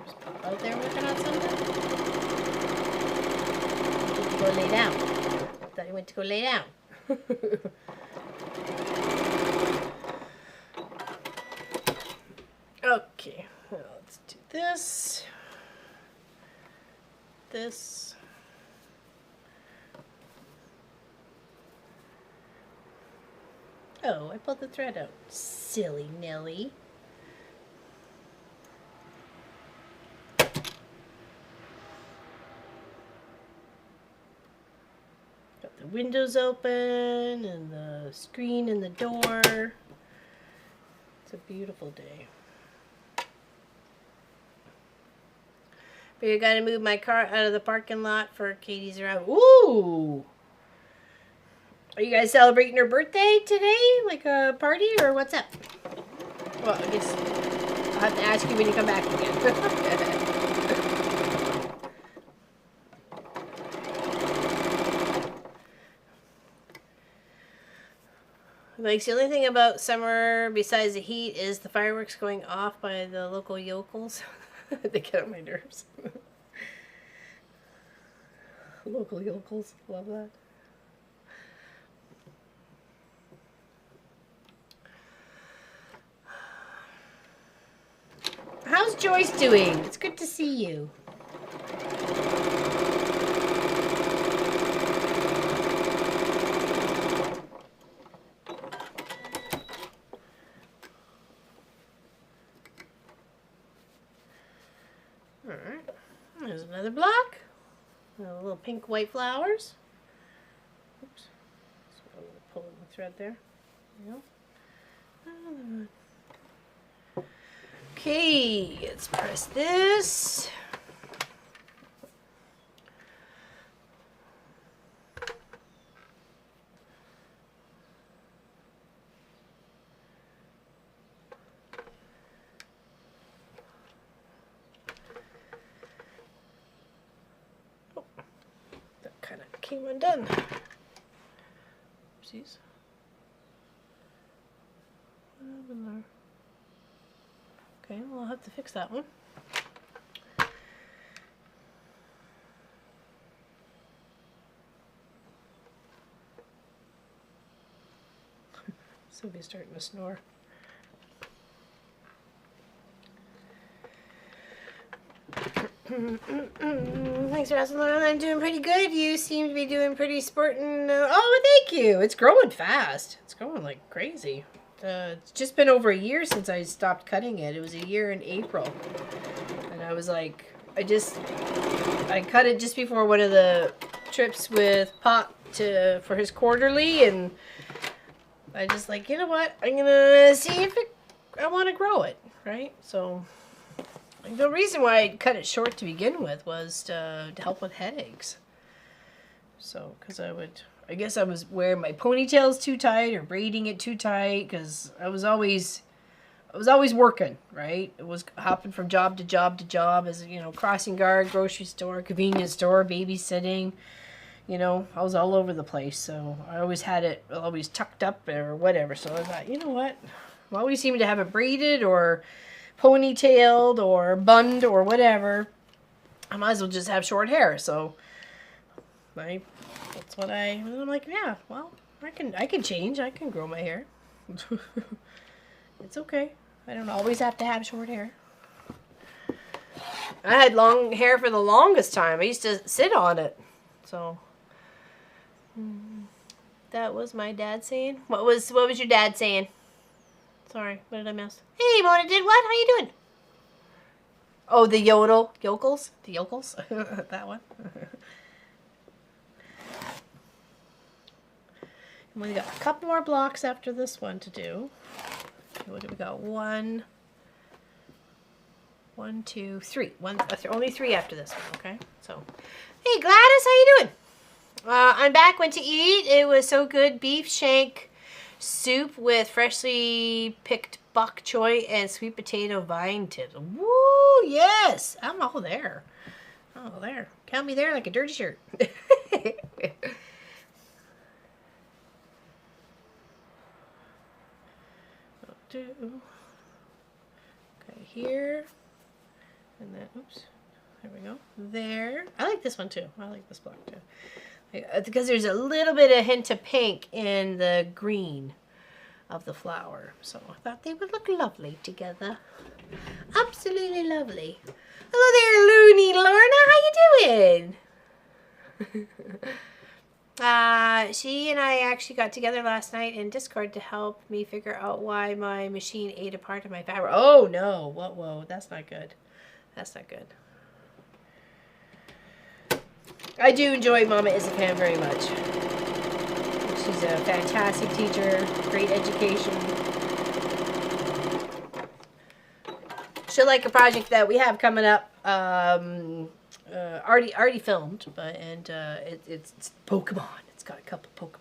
Just pop out there working on something. Go lay down. I thought he went to go lay down. Okay, well, let's do this. This. Oh, I pulled the thread out. Silly Nelly. Got the windows open and the screen and the door. It's a beautiful day. But you gotta move my car out of the parking lot for Katie's arrival. Ooh! Are you guys celebrating her birthday today? Like a party or what's up? Well, I guess I'll have to ask you when you come back again. Like, the only thing about summer besides the heat is the fireworks going off by the local yokels. They get on my nerves. Local yokels, love that. How's Joyce doing? It's good to see you. Alright, there's another block. Little pink white flowers. Oops. So I'm going to pull in the thread there. There you go. Okay, let's press this. Came undone. Oopsies. What happened there? Okay, well, I'll have to fix that one. Sylvia's starting to snore. Thanks for asking. I'm doing pretty good. You seem to be doing pretty sporting. Oh, thank you. It's growing fast. It's growing like crazy. It's just been over a year since I stopped cutting it. It was a year in April. And I was like, I cut it just before one of the trips with Pop for his quarterly. And I just like, you know what? I'm going to see if I want to grow it. Right? So the reason why I cut it short to begin with was to help with headaches. So, because I guess I was wearing my ponytails too tight or braiding it too tight because I was always working, right? It was hopping from job to job to job as, crossing guard, grocery store, convenience store, babysitting. I was all over the place. So I always had it always tucked up or whatever. So I thought, you know what? I always seem to have it braided or ponytailed or bunned or whatever. I might as well just have short hair. So that's what I'm like, yeah, well, I can change. I can grow my hair. It's okay. I don't always have to have short hair. I had long hair for the longest time. I used to sit on it. So that was my dad saying. What was your dad saying? Sorry, what did I miss? Hey, Mona did what? How you doing? Oh, the yokels? The yokels? That one. And we got a couple more blocks after this one to do. Okay, what do we got? One, two, three. Only three after this one, okay? So, hey Gladys, how you doing? I'm back, went to eat. It was so good. Beef shank soup with freshly picked bok choy and sweet potato vine tips. Woo, yes! I'm all there. Oh, there. Count me there like a dirty shirt. Okay, here. And then, oops. There we go. There. I like this one too. I like this block too. Because there's a little bit of hint of pink in the green of the flower. So I thought they would look lovely together. Absolutely lovely. Hello there, Looney Lorna. How you doing? She and I actually got together last night in Discord to help me figure out why my machine ate a part of my fabric. Oh no. Whoa. That's not good. That's not good. I do enjoy Mama Is a Fan very much. She's a fantastic teacher, great education. she'll like a project that we have coming up. Already filmed, but it's Pokemon. It's got a couple Pokemons.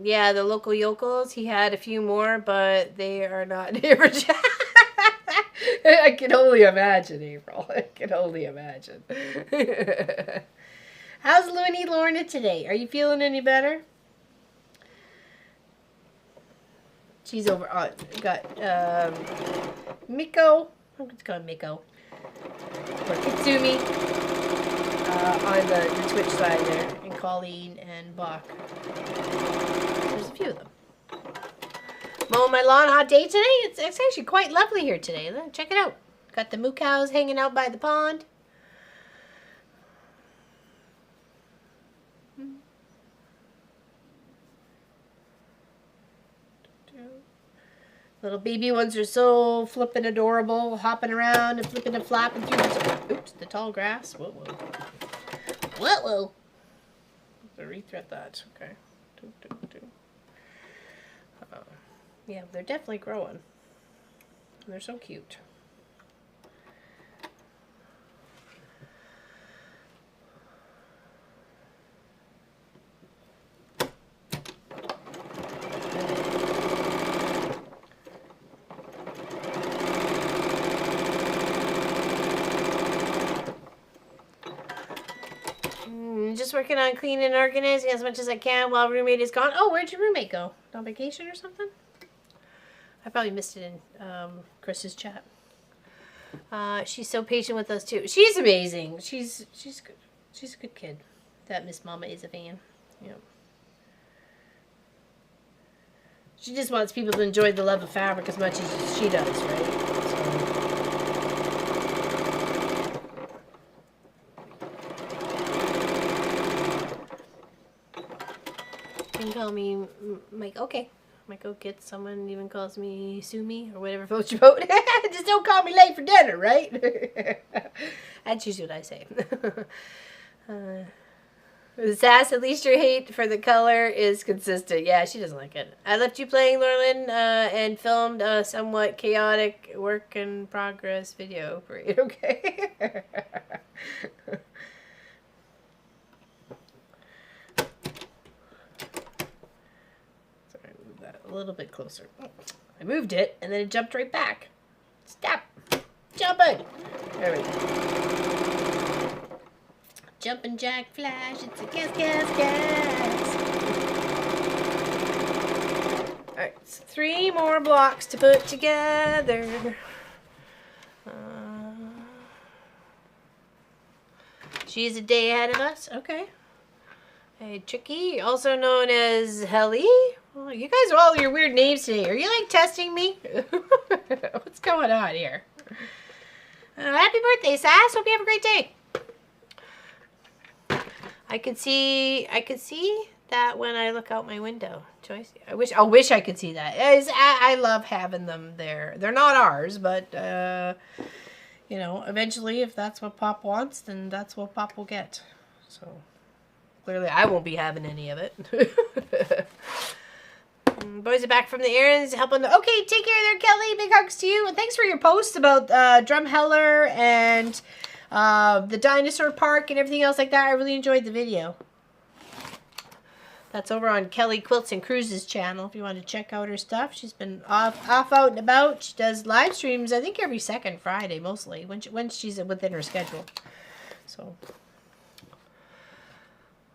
Yeah, the local yokels. He had a few more, but they are not neighbors. I can only imagine, April. I can only imagine. How's Looney Lorna today? Are you feeling any better? She's over. Got Miko. I'm going to call him Miko. Or Kitsumi. On the Twitch side there. And Colleen and Bach. There's a few of them. Mowing my lawn, hot day today. It's actually quite lovely here today. Check it out. Got the moo cows hanging out by the pond. Little baby ones are so flippin' adorable, hopping around and flipping and flapping through the tall grass. Whoa, whoa. Whoa, whoa. To rethread that. Okay. Yeah, they're definitely growing. They're so cute. Just working on cleaning and organizing as much as I can while roommate is gone. Oh, where'd your roommate go? On vacation or something? I probably missed it in Chris's chat. She's so patient with us too. She's amazing. She's good. She's a good kid. That Miss Mama is a fan. Yep. She just wants people to enjoy the love of fabric as much as she does, right? You can call me Mike. Okay. Michael gets someone even calls me Sumi or whatever floats your boat. Just don't call me late for dinner, right? That's usually what I say. Sass, at least your hate for the color is consistent. Yeah, she doesn't like it. I left you playing, Lorlin, and filmed a somewhat chaotic work in progress video for you. Okay. A little bit closer. I moved it and then it jumped right back. Stop jumping. There we go. Jumping jack flash. It's a gas. Alright, so 3 more blocks to put together. She's a day ahead of us. Okay. Hey, Tricky, also known as Helly. Oh, you guys are all your weird names today. Are you like testing me? What's going on here? Happy birthday, Sass. Hope you have a great day. I could see that when I look out my window. Joyce, I wish I could see that. I love having them there. They're not ours, but you know, eventually, if that's what Pop wants, then that's what Pop will get. So clearly, I won't be having any of it. Boys are back from the errands, helping. Okay, take care there, Kelly. Big hugs to you. And thanks for your post about Drumheller and the dinosaur park and everything else like that. I really enjoyed the video. That's over on Kelly Quilts and Cruises channel if you want to check out her stuff. She's been off out and about. She does live streams, I think, every second Friday, mostly, when she's within her schedule. So...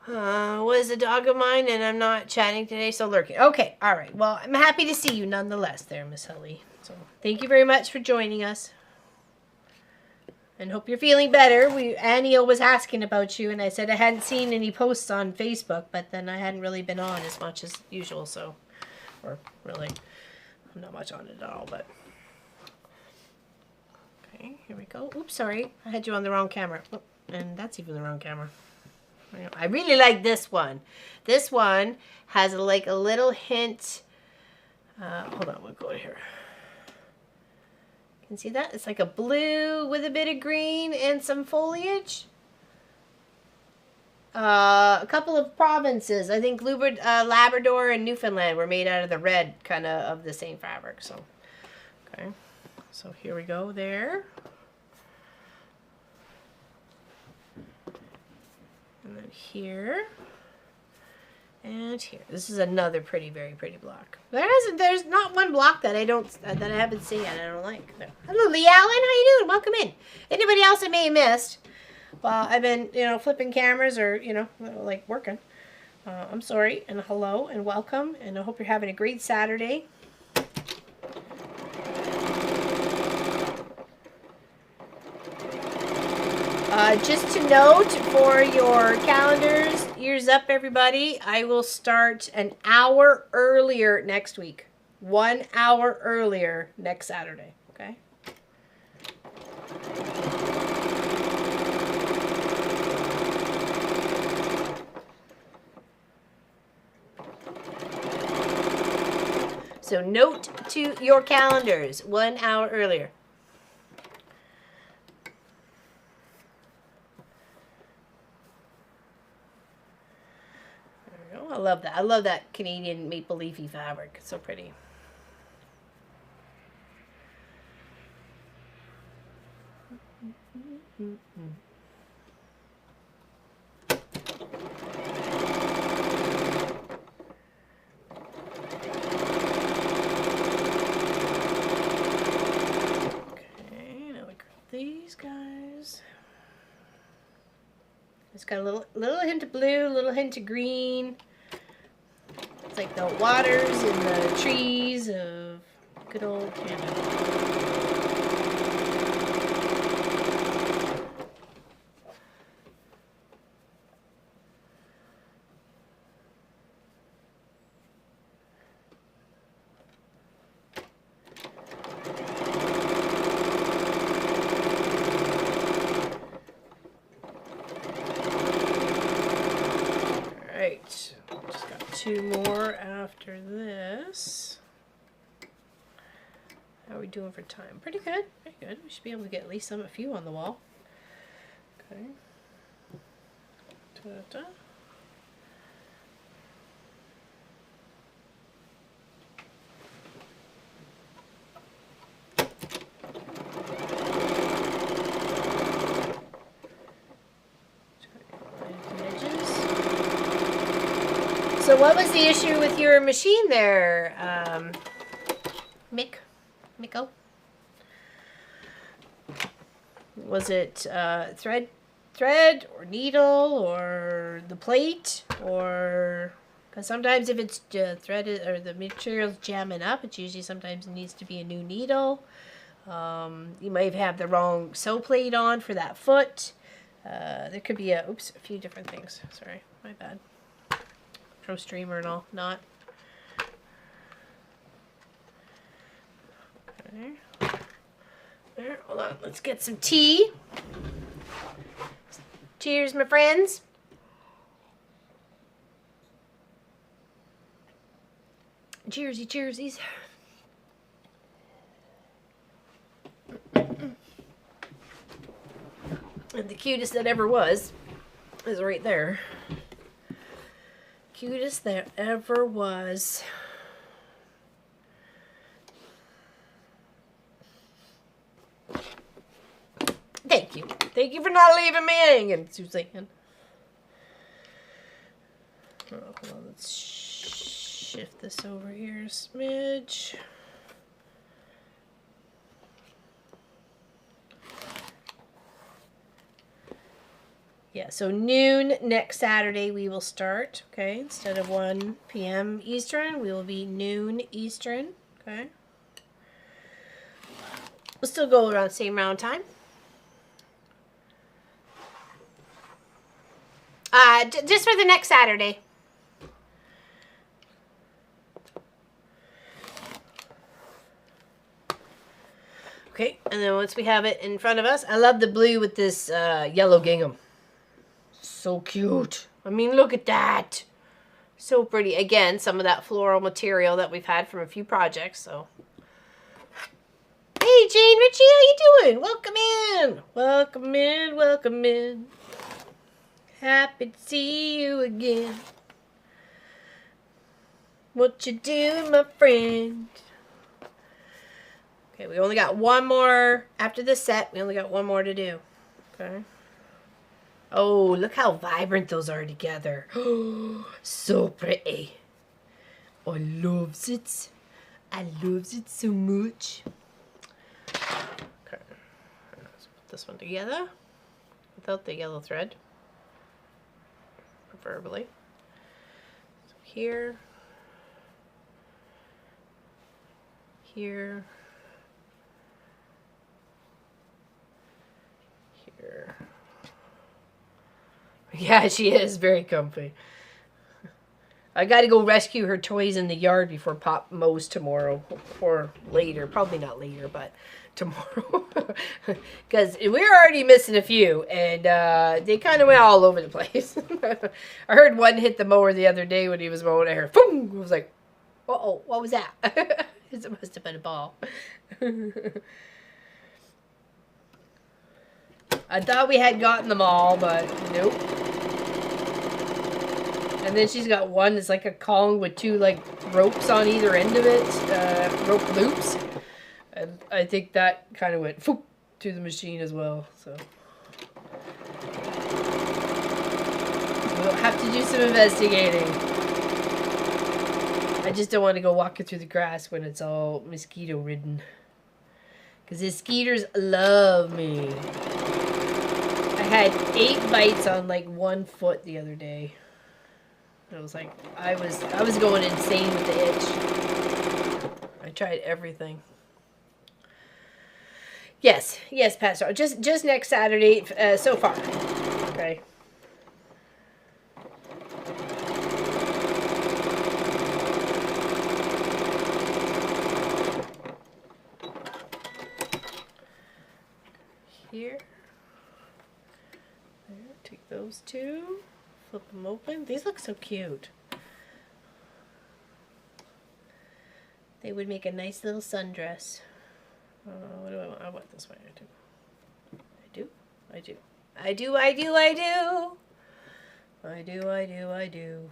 was a dog of mine, and I'm not chatting today, so lurking. Okay, all right. Well, I'm happy to see you nonetheless there, Miss Helly. So thank you very much for joining us. And hope you're feeling better. Annie was asking about you, and I said I hadn't seen any posts on Facebook, but then I hadn't really been on as much as usual, so... Or, really, I'm not much on it at all, but... Okay, here we go. Oops, sorry. I had you on the wrong camera. Oh, and that's even the wrong camera. I really like this one. This one has like a little hint. Hold on, we'll go here. can see that? It's like a blue with a bit of green and some foliage. A couple of provinces, I think Labrador and Newfoundland were made out of the red kind of the same fabric. So, okay. So here we go there. And then here. And here. This is another very pretty block. There's not one block that I haven't seen and I don't like. No. Hello, Lee Allen. How you doing? Welcome in. Anybody else I may have missed? Well, I've been, flipping cameras or, like working. I'm sorry, and hello, and welcome, and I hope you're having a great Saturday. Just to note for your calendars, ears up, everybody, I will start an hour earlier next week. 1 hour earlier next Saturday, okay? So note to your calendars, 1 hour earlier. There we go. I love that. I love that Canadian maple leafy fabric. It's so pretty. These guys. It's got a little hint of blue, a little hint of green. It's like the waters and the trees of good old Canada. Two more after this. How are we doing for time? Pretty good. Pretty good. We should be able to get at least a few on the wall. Okay. Ta-da. So what was the issue with your machine there, Miko? Was it thread or needle or the plate, or because sometimes if it's threaded or the material's jamming up, it's usually sometimes it needs to be a new needle. You might have the wrong sew plate on for that foot. There could be a few different things. Sorry, my bad. Pro streamer and all, not. Okay. There, hold on. Let's get some tea. Cheers, my friends. Cheersy, cheersies. And the cutest that ever was is right there. Cutest there ever was. Thank you. Thank you for not leaving me hanging, Suzanne. Oh, hold on. Let's shift this over here a smidge. Yeah, so noon next Saturday we will start, okay? Instead of 1 p.m. Eastern, we will be noon Eastern, okay? We'll still go around the same round time. Just for the next Saturday. Okay, and then once we have it in front of us, I love the blue with this yellow gingham. So cute. I mean, look at that. So pretty. Again, some of that floral material that we've had from a few projects, so. Hey, Jane Ritchie, how you doing? Welcome in. Welcome in, welcome in. Happy to see you again. What you doing, my friend? Okay, we only got one more. After this set, we only got one more to do. Okay. Oh, look how vibrant those are together. So pretty. I loves it. I loves it so much. Okay. Let's put this one together. Without the yellow thread. Preferably. So here. Here. Here. Yeah, she is very comfy. I gotta go rescue her toys in the yard before Pop mows tomorrow. Or later. Probably not later, but tomorrow. Because we're already missing a few. And they kind of went all over the place. I heard one hit the mower the other day when he was mowing. I heard, boom! I was like, uh-oh, what was that? It must have been a ball. I thought we had gotten them all, but nope. And then she's got one that's like a Kong with two like ropes on either end of it, rope loops. And I think that kind of went to the machine as well. So we'll have to do some investigating. I just don't want to go walking through the grass when it's all mosquito ridden. Because the skeeters love me. I had 8 bites on like 1 foot the other day. It was like I was going insane with the itch. I tried everything. Yes, Pastor. Just next Saturday so far. Okay. Here. There, take those two. Flip them open. These look so cute. They would make a nice little sundress. What do I want? I want this way. I do. I do. I do. I do. I do. I do. I do. I do.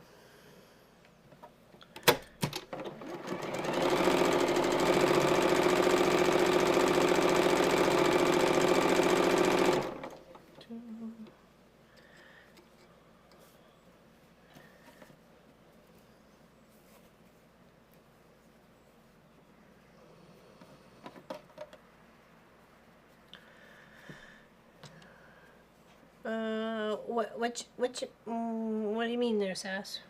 What do you mean there, Sass?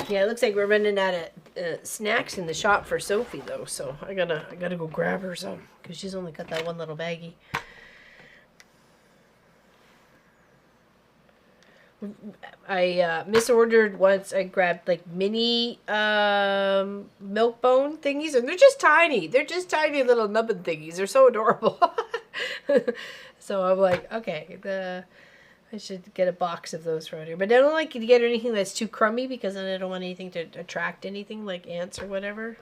Yeah, it looks like we're running out of snacks in the shop for Sophie though, so I gotta go grab her some because she's only got that one little baggie. I misordered once. I grabbed like mini milk bone thingies, and they're just tiny. They're just tiny little nubbin thingies. They're so adorable. So I'm like, okay, I should get a box of those for her. But I don't like to get anything that's too crummy because then I don't want anything to attract anything like ants or whatever.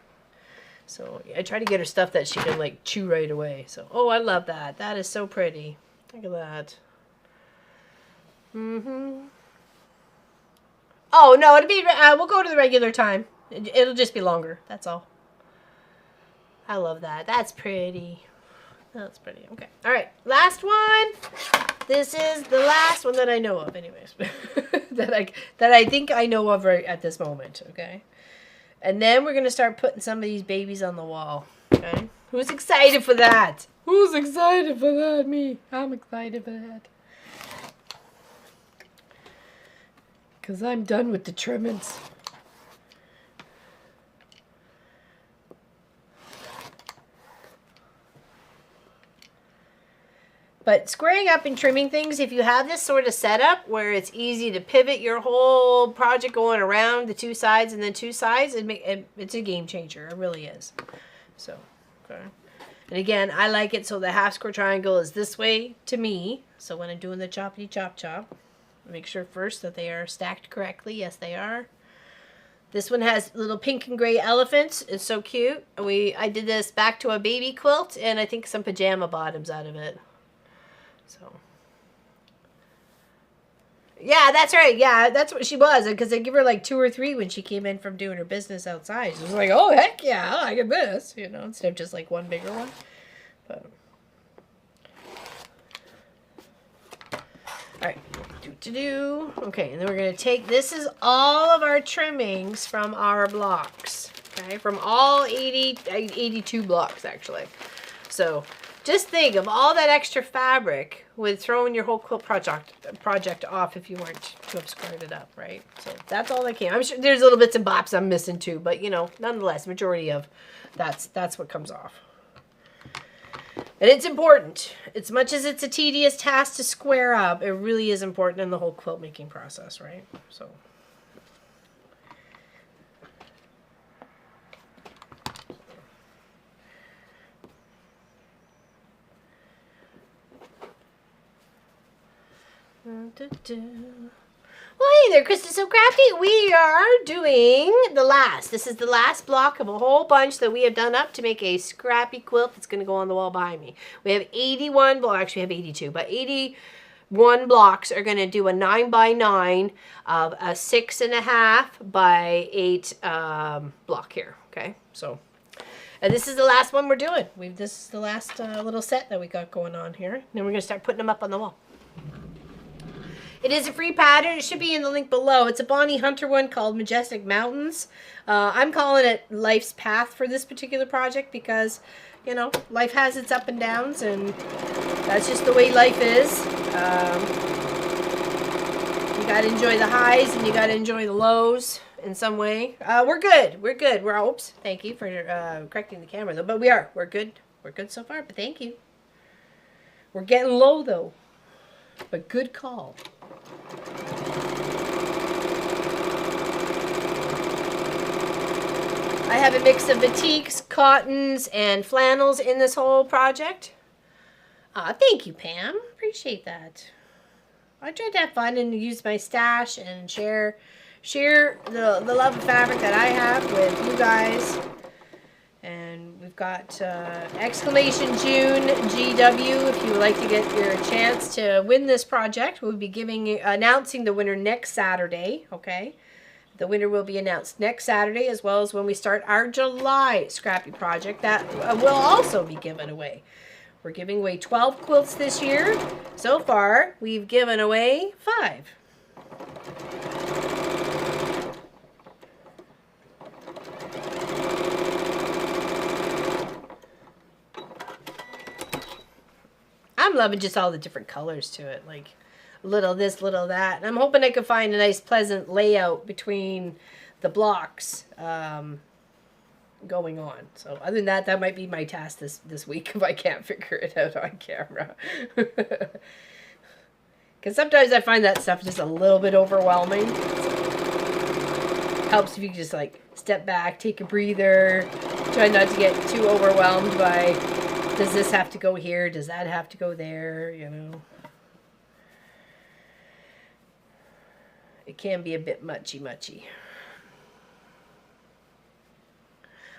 So I try to get her stuff that she can like chew right away. So, oh, I love that. That is so pretty. Look at that. Oh, no, it'll be, we'll go to the regular time. It'll just be longer. That's all. I love that. That's pretty. That's pretty. Okay. All right. Last one. This is the last one that I know of, anyways. that I think I know of right at this moment. Okay. And then we're going to start putting some of these babies on the wall. Okay. Who's excited for that? Who's excited for that? Me. I'm excited for that. Because I'm done with the trimmings. But squaring up and trimming things, if you have this sort of setup where it's easy to pivot your whole project going around the two sides and then two sides, it's a game changer. It really is. So, okay. And again, I like it so the half square triangle is this way to me. So when I'm doing the choppity chop chop, make sure first that they are stacked correctly. Yes, they are. This one has little pink and gray elephants. It's so cute. I did this back to a baby quilt and I think some pajama bottoms out of it. So, yeah, that's right. Yeah, that's what she was. Because I give her like 2 or 3 when she came in from doing her business outside. She was like, oh, heck yeah, I like this. You know, instead of just like one bigger one. But, all right. Okay, and then we're going to take, this is all of our trimmings from our blocks. Okay, from all 82 blocks actually. So just think of all that extra fabric with throwing your whole quilt project off if you weren't to have squared it up, right? So that's all that came. I'm sure there's little bits and bops I'm missing too, but you know, nonetheless, majority of that's what comes off. And it's important. As much as it's a tedious task to square up, it really is important in the whole quilt making process, right? So. Well, hey there, Krista So Crafty. We are doing the last. This is the last block of a whole bunch that we have done up to make a scrappy quilt that's going to go on the wall behind me. We have 81, well, actually we have 82, but 81 blocks are going to do a 9x9 of a 6.5 by 8 block here. Okay, so, and this is the last one we're doing. This is the last little set that we got going on here. Then we're going to start putting them up on the wall. It is a free pattern. It should be in the link below. It's a Bonnie Hunter one called Majestic Mountains. I'm calling it Life's Path for this particular project because, you know, life has its up and downs, and that's just the way life is. You got to enjoy the highs and you got to enjoy the lows in some way. We're good. We're good. Oops. Thank you for correcting the camera, though. But we're good. We're good so far, but thank you. We're getting low, though. But good call. I have a mix of batiks, cottons, and flannels in this whole project. Thank you, Pam. Appreciate that. I tried to have fun and use my stash and share the love of fabric that I have with you guys. And we've got exclamation June GW if you would like to get your chance to win this project. We'll be announcing the winner next Saturday, okay? The winner will be announced next Saturday, as well as when we start our July Scrappy project. That will also be given away. We're giving away 12 quilts this year. So far, we've given away 5. I'm loving just all the different colors to it, like little this, little that. And I'm hoping I can find a nice, pleasant layout between the blocks going on. So other than that, that might be my task this week if I can't figure it out on camera. Because sometimes I find that stuff just a little bit overwhelming. Helps if you just like step back, take a breather, try not to get too overwhelmed by, does this have to go here? Does that have to go there? You know. It can be a bit muchy.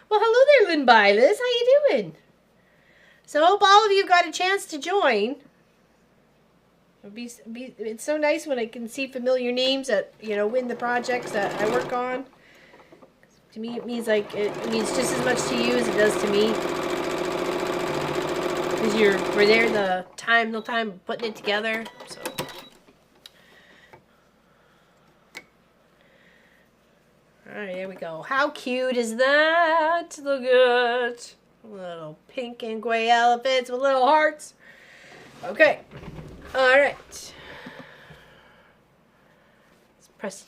Well, hello there, Lynn Bylis. How you doing? So I hope all of you got a chance to join. It's so nice when I can see familiar names that, you know, win the projects that I work on. To me, it means just as much to you as it does to me. Because we're there the time putting it together. So. Alright, there we go. How cute is that? Look at it. Little pink and gray elephants with little hearts. Okay. Alright. Let's press.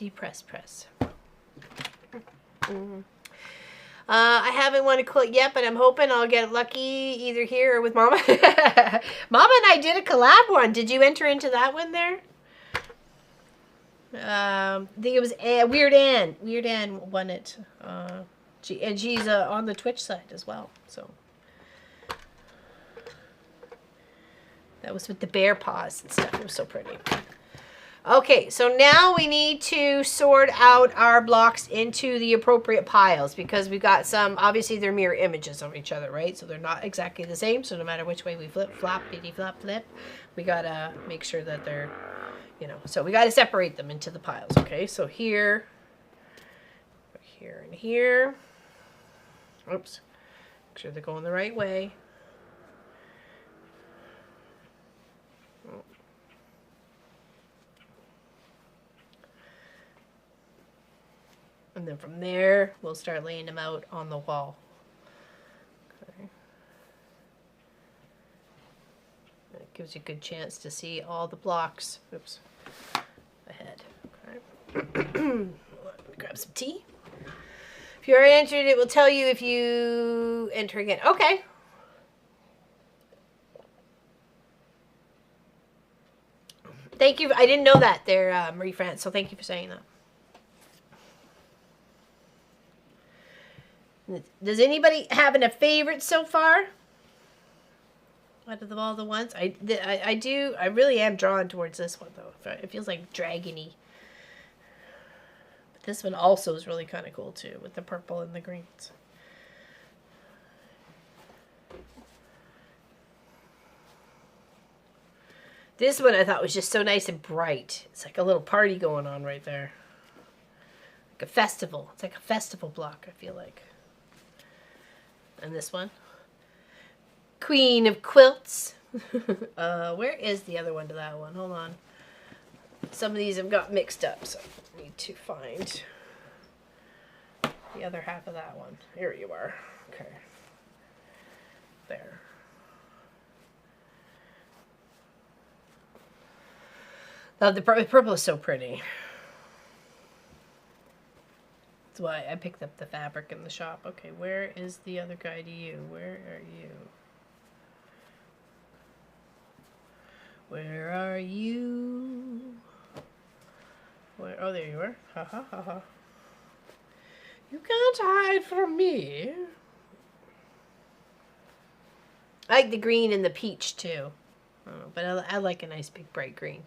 I haven't won a quilt yet, but I'm hoping I'll get lucky either here or with Mama. Mama and I did a collab one. Did you enter into that one there? I think it was Weird Ann. Weird Ann won it. She's on the Twitch side as well. So that was with the bear paws and stuff. It was so pretty. Okay, so now we need to sort out our blocks into the appropriate piles because we got some, obviously they're mirror images of each other, right? So they're not exactly the same. So no matter which way we flip, flop, bitty, flop, flip, we gotta make sure that they're, you know, so we gotta separate them into the piles, okay? So here, and here. Oops. Make sure they're going the right way. And then from there, we'll start laying them out on the wall. Okay. That gives you a good chance to see all the blocks. Oops. Ahead. Okay. Grab some tea. If you are entered, it will tell you if you enter again. Okay. Thank you. I didn't know that there, Marie France, so thank you for saying that. Does anybody have a favorite so far? Out of all the ones, I do. I really am drawn towards this one though. It feels like dragony. But this one also is really kind of cool too, with the purple and the greens. This one I thought was just so nice and bright. It's like a little party going on right there. Like a festival. It's like a festival block, I feel like. And this one, Queen of Quilts. Where is the other one to that one? Hold on. Some of these have got mixed up, so I need to find the other half of that one. Here you are. Okay. There. Oh, the purple is so pretty. That's why I picked up the fabric in the shop. Okay, where is the other guy to you? Where are you? Where are you? Where? Oh, there you are. Ha ha ha ha. You can't hide from me. I like the green and the peach too. But I like a nice big bright green.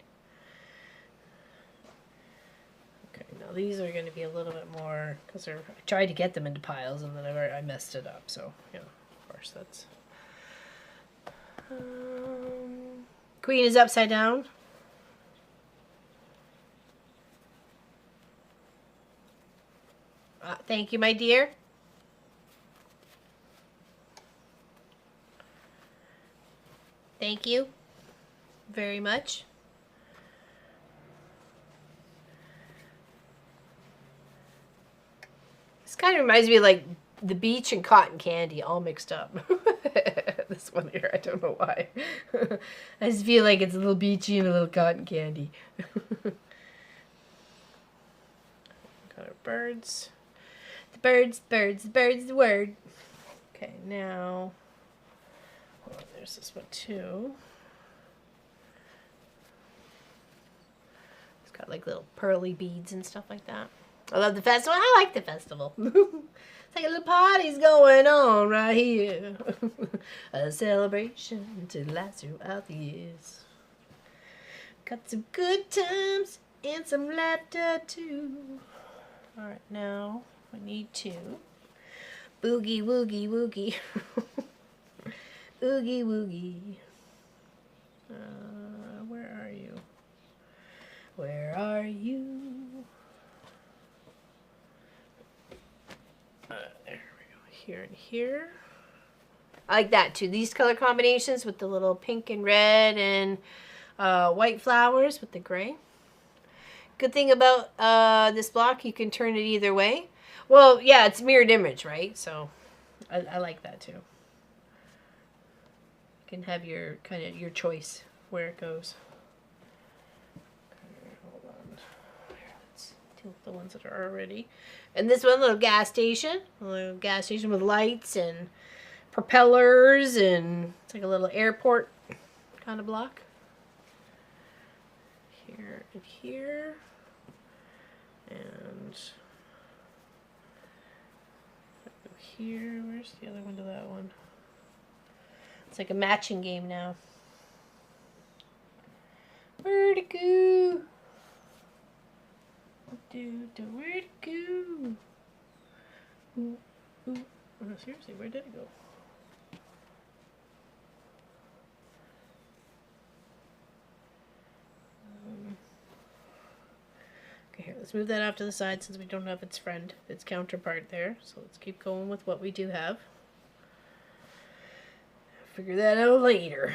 Now these are going to be a little bit more, because I tried to get them into piles and then I messed it up. So, yeah, of course that's... Queen is upside down. Thank you, my dear. Thank you very much. This kind of reminds me of like the beach and cotton candy all mixed up. This one here, I don't know why. I just feel like it's a little beachy and a little cotton candy. Got our birds. The birds, the word. Okay, now, oh, there's this one too. It's got like little pearly beads and stuff like that. I love the festival. I like the festival. It's like a little party's going on right here. A celebration to last throughout the years. Got some good times and some laughter too. Alright, now we need to boogie woogie woogie. Oogie woogie. Where are you? Where are you? There we go. Here and here. I like that too. These color combinations with the little pink and red and white flowers with the gray. Good thing about this block, you can turn it either way. Well, yeah, it's mirrored image, right? So I like that too. You can have your kind of your choice where it goes. Okay, hold on. Here, let's the ones that are already. And this one, little gas station. A little gas station with lights and propellers, and it's like a little airport kind of block. Here and here. And here, where's the other one to that one? It's like a matching game now. Where'd it go? Where'd it go? Ooh, ooh. Oh, seriously, where did it go? Okay, here, let's move that off to the side since we don't have its friend, its counterpart there. So let's keep going with what we do have. Figure that out later.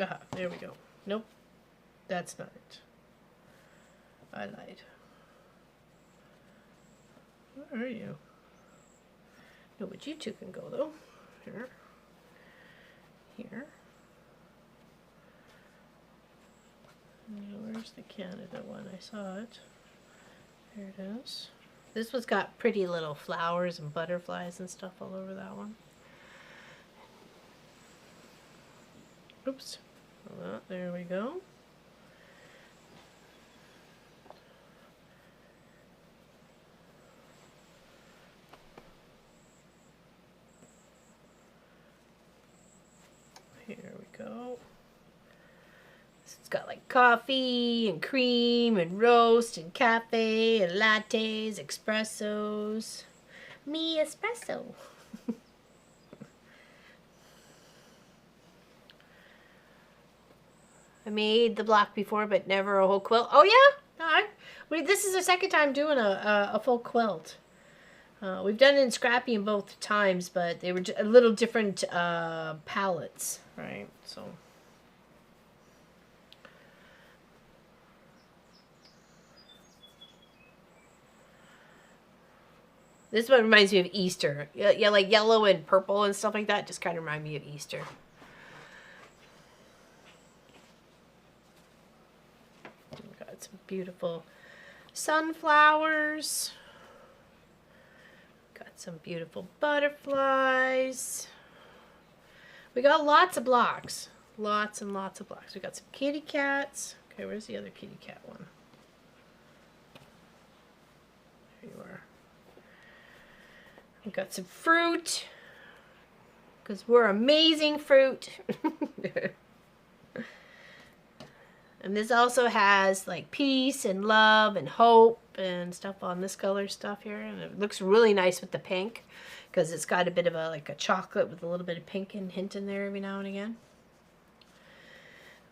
Aha, there we go. Nope, that's not it. I lied. Where are you? No, but you two can go though. Here. Here. Where's the Canada one? I saw it. There it is. This one's got pretty little flowers and butterflies and stuff all over that one. Oops. Well, there we go. Here we go. It's got like coffee and cream and roast and cafe and lattes, espressos. Me espresso. I made the block before, but never a whole quilt. Oh yeah, no, this is the second time doing a full quilt. We've done it in Scrappy in both times, but they were a little different palettes, right? So. This one reminds me of Easter. Yeah, like yellow and purple and stuff like that just kind of remind me of Easter. We've got some beautiful sunflowers. Got some beautiful butterflies. We got lots of blocks. Lots and lots of blocks. We got some kitty cats. Okay, where's the other kitty cat one? There you are. We got some fruit, because we're amazing fruit. And this also has like peace and love and hope and stuff on this color stuff here. And it looks really nice with the pink, because it's got a bit of a like a chocolate with a little bit of pink and hint in there every now and again.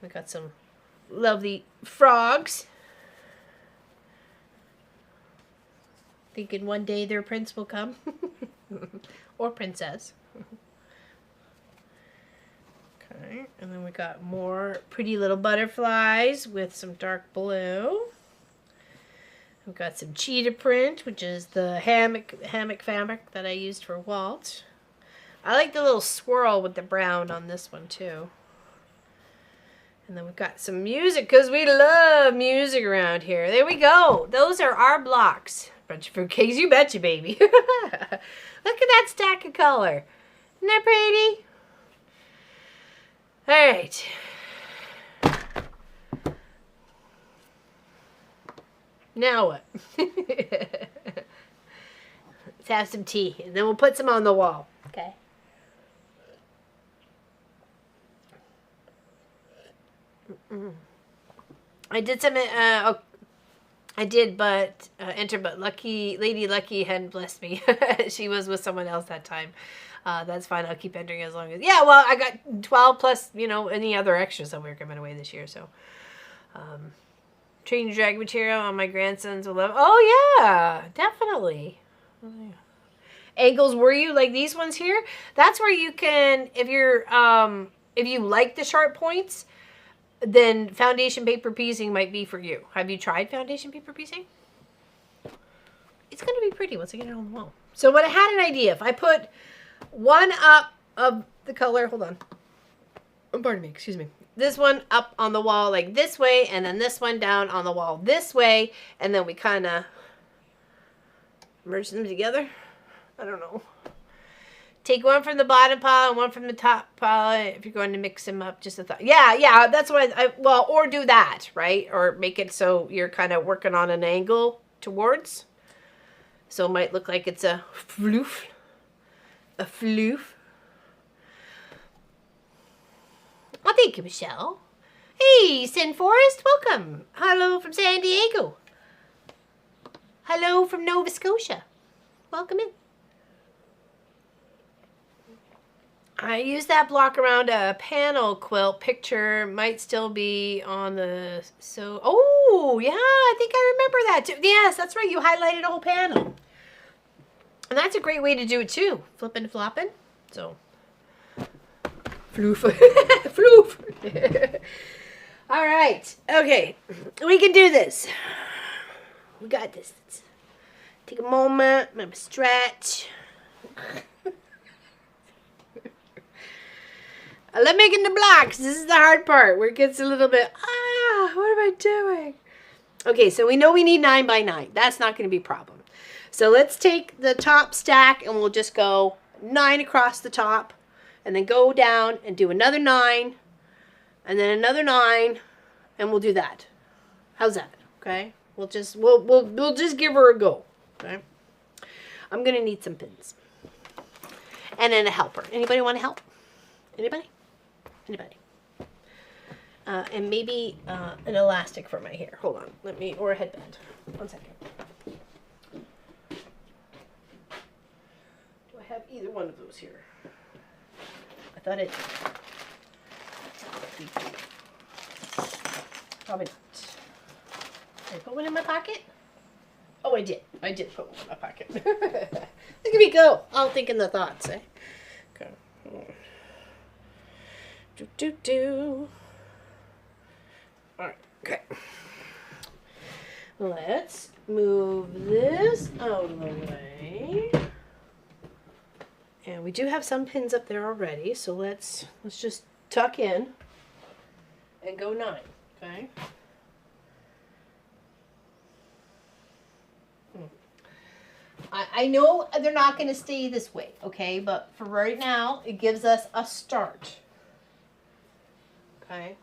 We got some lovely frogs. Thinking one day their prince will come. Or princess. Okay, and then we got more pretty little butterflies with some dark blue. We've got some cheetah print, which is the hammock fabric that I used for Walt. I like the little swirl with the brown on this one too. And then we've got some music, because we love music around here. There we go. Those are our blocks. Bunch of fruitcakes, you betcha, baby. Look at that stack of color. Isn't that pretty? All right. Now what? Let's have some tea, and then we'll put some on the wall. Okay. I did some. I did, but enter. But Lady Lucky hadn't blessed me. She was with someone else that time. That's fine. I'll keep entering as long as. Yeah. Well, I got 12 plus. Any other extras that we were giving away this year. So, trading drag material on my grandsons will love. Oh yeah, definitely. Oh, yeah. Angles, were you like these ones here? That's where you can, if you like the sharp points, then foundation paper piecing might be for you. Have you tried foundation paper piecing? It's going to be pretty once I get it on the wall. So what I had an idea, if I put one up of the color, hold on. pardon me, excuse me. This one up on the wall like this way, and then this one down on the wall this way, and then we kind of merge them together. I don't know. Take one from the bottom pile and one from the top pile if you're going to mix them up. Just a thought. Yeah, that's what well, or do that, right? Or make it so you're kind of working on an angle towards. So it might look like it's a floof. A floof. Oh, thank you, Michelle. Hey, Sin Forest, welcome. Hello from San Diego. Hello from Nova Scotia. Welcome in. I used that block around a panel quilt. Picture might still be on the, so, oh, yeah, I think I remember that too. Yes, that's right, you highlighted a whole panel. And that's a great way to do it too. Flipping and flopping. So, floof. Floof. All right, okay, we can do this. We got this. Let's take a moment, maybe stretch. I love making the blocks. This is the hard part where it gets a little bit, what am I doing? Okay, so we know we need 9 by 9. That's not going to be a problem. So let's take the top stack and we'll just go 9 across the top and then go down and do another 9 and then another 9 and we'll do that. How's that? Okay? We'll just give her a go. Okay? I'm going to need some pins. And then a helper. Anybody want to help? Anybody? Anybody? And maybe an elastic for my hair. Hold on. Or a headband. 1 second. Do I have either one of those here? I thought it... Probably not. Did I put one in my pocket? Oh, I did. I did put one in my pocket. Look at me go. All thinking the thoughts, eh? Okay. Alright, okay. Let's move this out of the way. And we do have some pins up there already, so let's just tuck in and go 9, okay? I know they're not going to stay this way, okay? But for right now, it gives us a start. Okay.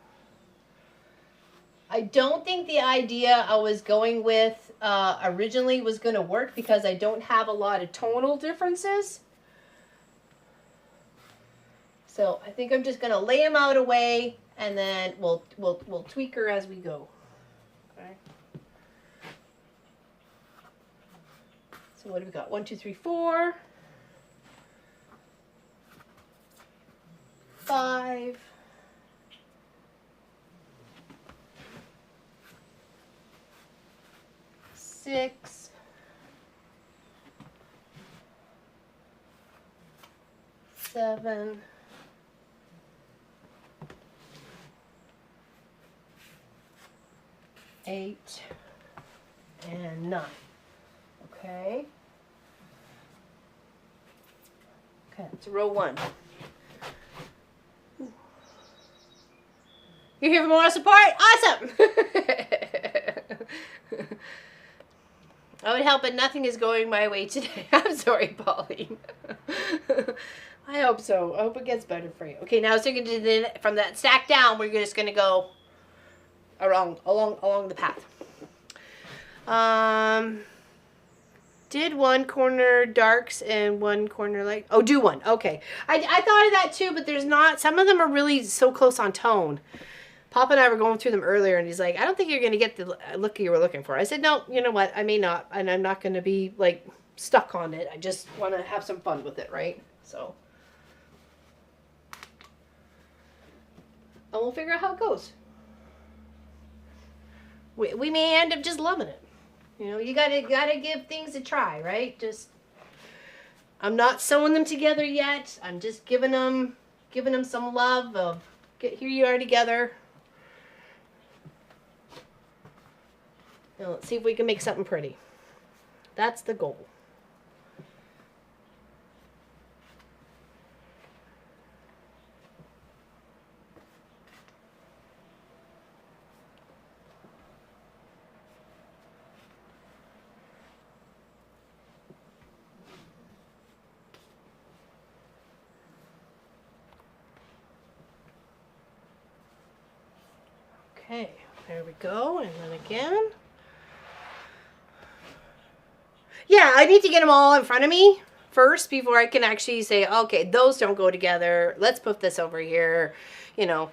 I don't think the idea I was going with originally was going to work because I don't have a lot of tonal differences. So I think I'm just going to lay them out away and then we'll tweak her as we go. Okay. So what do we got? 1, 2, 3, 4, 5. 6, 7, 8, and 9. Okay. Okay, it's row 1. You're here for more support? Awesome! I would help, but nothing is going my way today. I'm sorry, Pauline. I hope so. I hope it gets better for you. Okay, now so you're going to do from that stack down, we're just going to go along the path. Did one corner darks and one corner light. Oh, do one. Okay. I thought of that too, but there's not. Some of them are really so close on tone. Papa and I were going through them earlier, and he's like, I don't think you're going to get the look you were looking for. I said, no, you know what? I may not, and I'm not going to be, like, stuck on it. I just want to have some fun with it, right? So. And we'll figure out how it goes. We may end up just loving it. You know, you gotta give things a try, right? Just, I'm not sewing them together yet. I'm just giving them some love of, here you are together. Now let's see if we can make something pretty. That's the goal. Okay, there we go. And then again.
Yeah, I need to get them all in front of me first before I can actually say, okay, those don't go together. Let's put this over here. You know,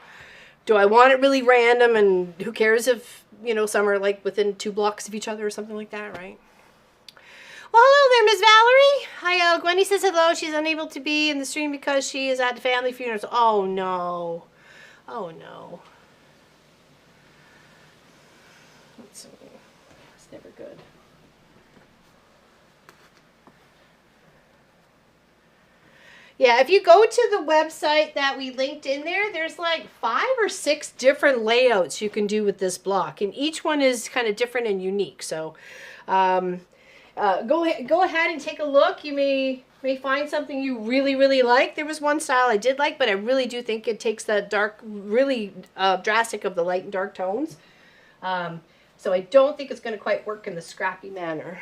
do I want it really random, and who cares if, you know, some are like within 2 blocks of each other or something like that, right? Well, hello there, Miss Valerie. Hi, Gwenny says hello. She's unable to be in the stream because she is at the family funeral. Oh, no. Oh, no. Let's see. It's never good. Yeah, if you go to the website that we linked in there, there's like 5 or 6 different layouts you can do with this block, and each one is kind of different and unique. So, go ahead and take a look. You may find something you really like. There was one style I did like, but I really do think it takes that dark, really drastic of the light and dark tones. So I don't think it's going to quite work in the scrappy manner.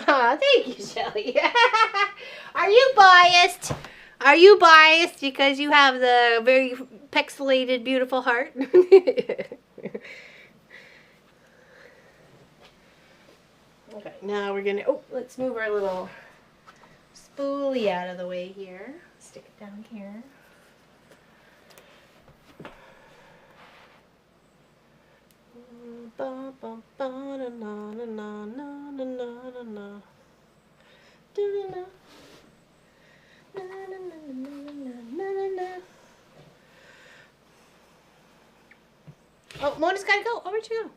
Ah, thank you, Shelly. Are you biased? Are you biased because you have the very pixelated, beautiful heart? Okay, now we're gonna, let's move our little spoolie out of the way here. Stick it down here. Oh, Mona's gotta go. Oh, where'd you go?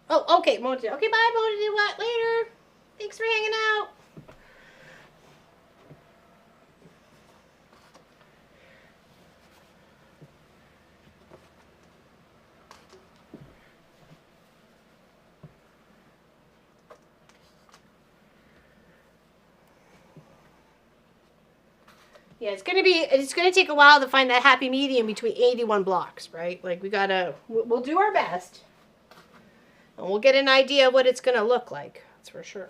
Oh, okay, Mona. Okay, bye, Mona. Do what later? Thanks for hanging out. Yeah, it's gonna take a while to find that happy medium between 81 blocks, right? Like we'll do our best. And we'll get an idea of what it's gonna look like. That's for sure.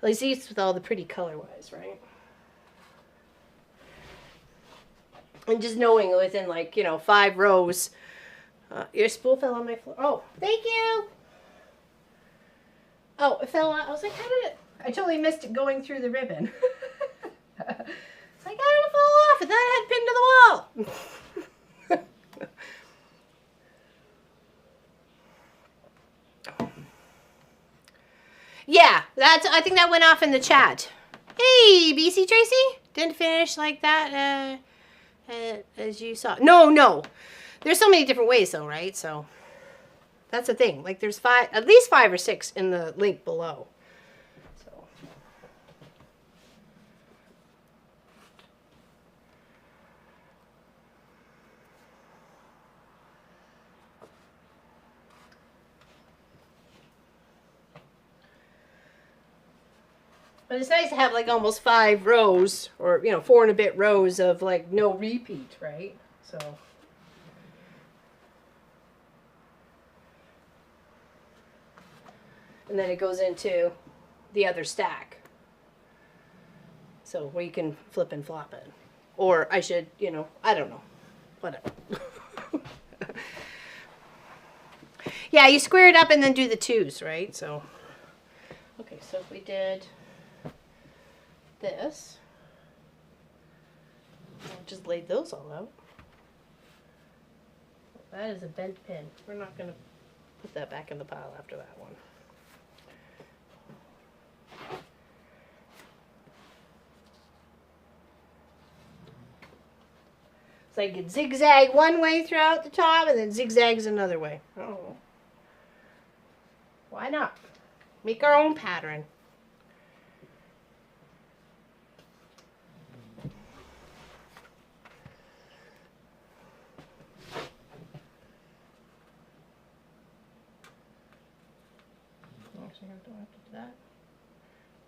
At least with all the pretty color-wise, right? And just knowing within 5 rows. Your spool fell on my floor. Oh, thank you. Oh, it fell out. I was like, how did it? I totally missed it going through the ribbon. It's like, how did it fall off? I thought it had pinned to the wall. Yeah, I think that went off in the chat. Hey, BC Tracy. Didn't finish like that as you saw. No. There's so many different ways though, right? So that's the thing. Like there's at least 5 or 6 in the link below. But it's nice to have like almost 5 rows or 4 and a bit rows of like no repeat, right? So and then it goes into the other stack. So where you can flip and flop it. Or I should, I don't know. Whatever. Yeah, you square it up and then do the 2s, right? So okay, so if we did this, I'll just lay those all out. That is a bent pin. We're not going to put that back in the pile after that one. It's like it zigzag one way throughout the top and then zigzags another way. Oh, why not? Make our own pattern.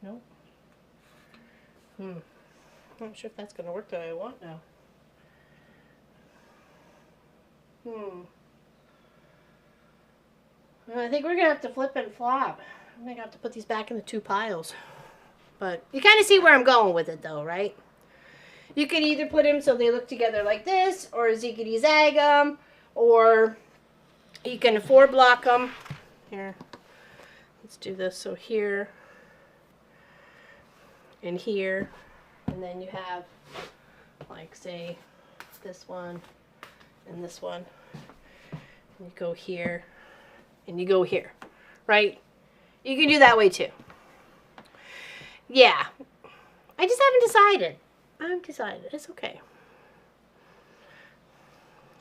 Nope. Not sure if that's going to work that I want now. I think we're going to have to flip and flop. I'm going to have to put these back in the 2 piles. But you kind of see where I'm going with it though, right? You could either put them so they look together like this, or ziggity zag them, or you can 4 block them. Here, let's do this. So here, and here, and then you have, like, say, this one, and this one. And you go here, and you go here, right? You can do that way too. Yeah, I just haven't decided. I'm decided. It's okay.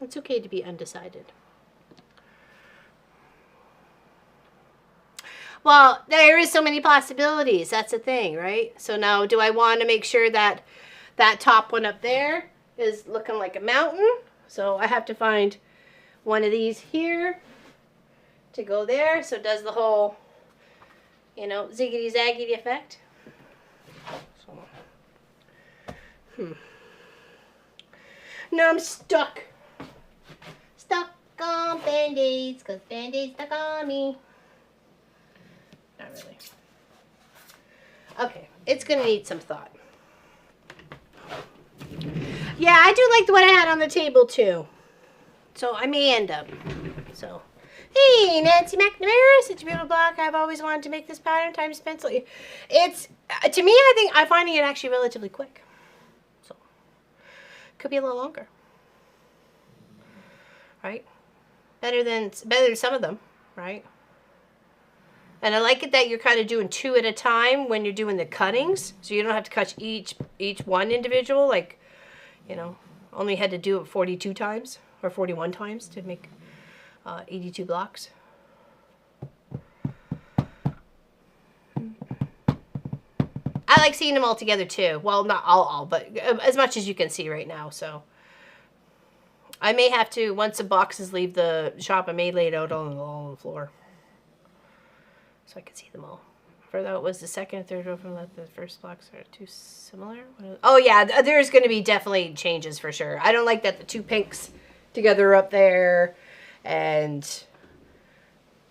It's okay to be undecided. Well, there is so many possibilities. That's the thing, right? So now, do I want to make sure that that top one up there is looking like a mountain? So I have to find one of these here to go there. So it does the whole, you know, ziggity zaggity effect. Now I'm stuck. Stuck on Band-Aids, because Band-Aids stuck on me. Not really. Okay, it's going to need some thought. Yeah, I do like what I had on the table too. So I may end up. So, hey, Nancy McNamara, such a beautiful block. I've always wanted to make this pattern. Time spent. It's, to me, I'm finding it actually relatively quick. So, could be a little longer. Right? Better than some of them, right? And I like it that you're kind of doing 2 at a time when you're doing the cuttings. So you don't have to cut each one individual. Like, you know, only had to do it 42 times or 41 times to make 82 blocks. I like seeing them all together too. Well, not all, but as much as you can see right now. So I may have to, once the boxes leave the shop, I may lay it out on the floor, so I can see them all. For that was the second and third row from the first blocks are too similar. Oh yeah, there's going to be definitely changes for sure. I don't like that the 2 pinks together are up there, and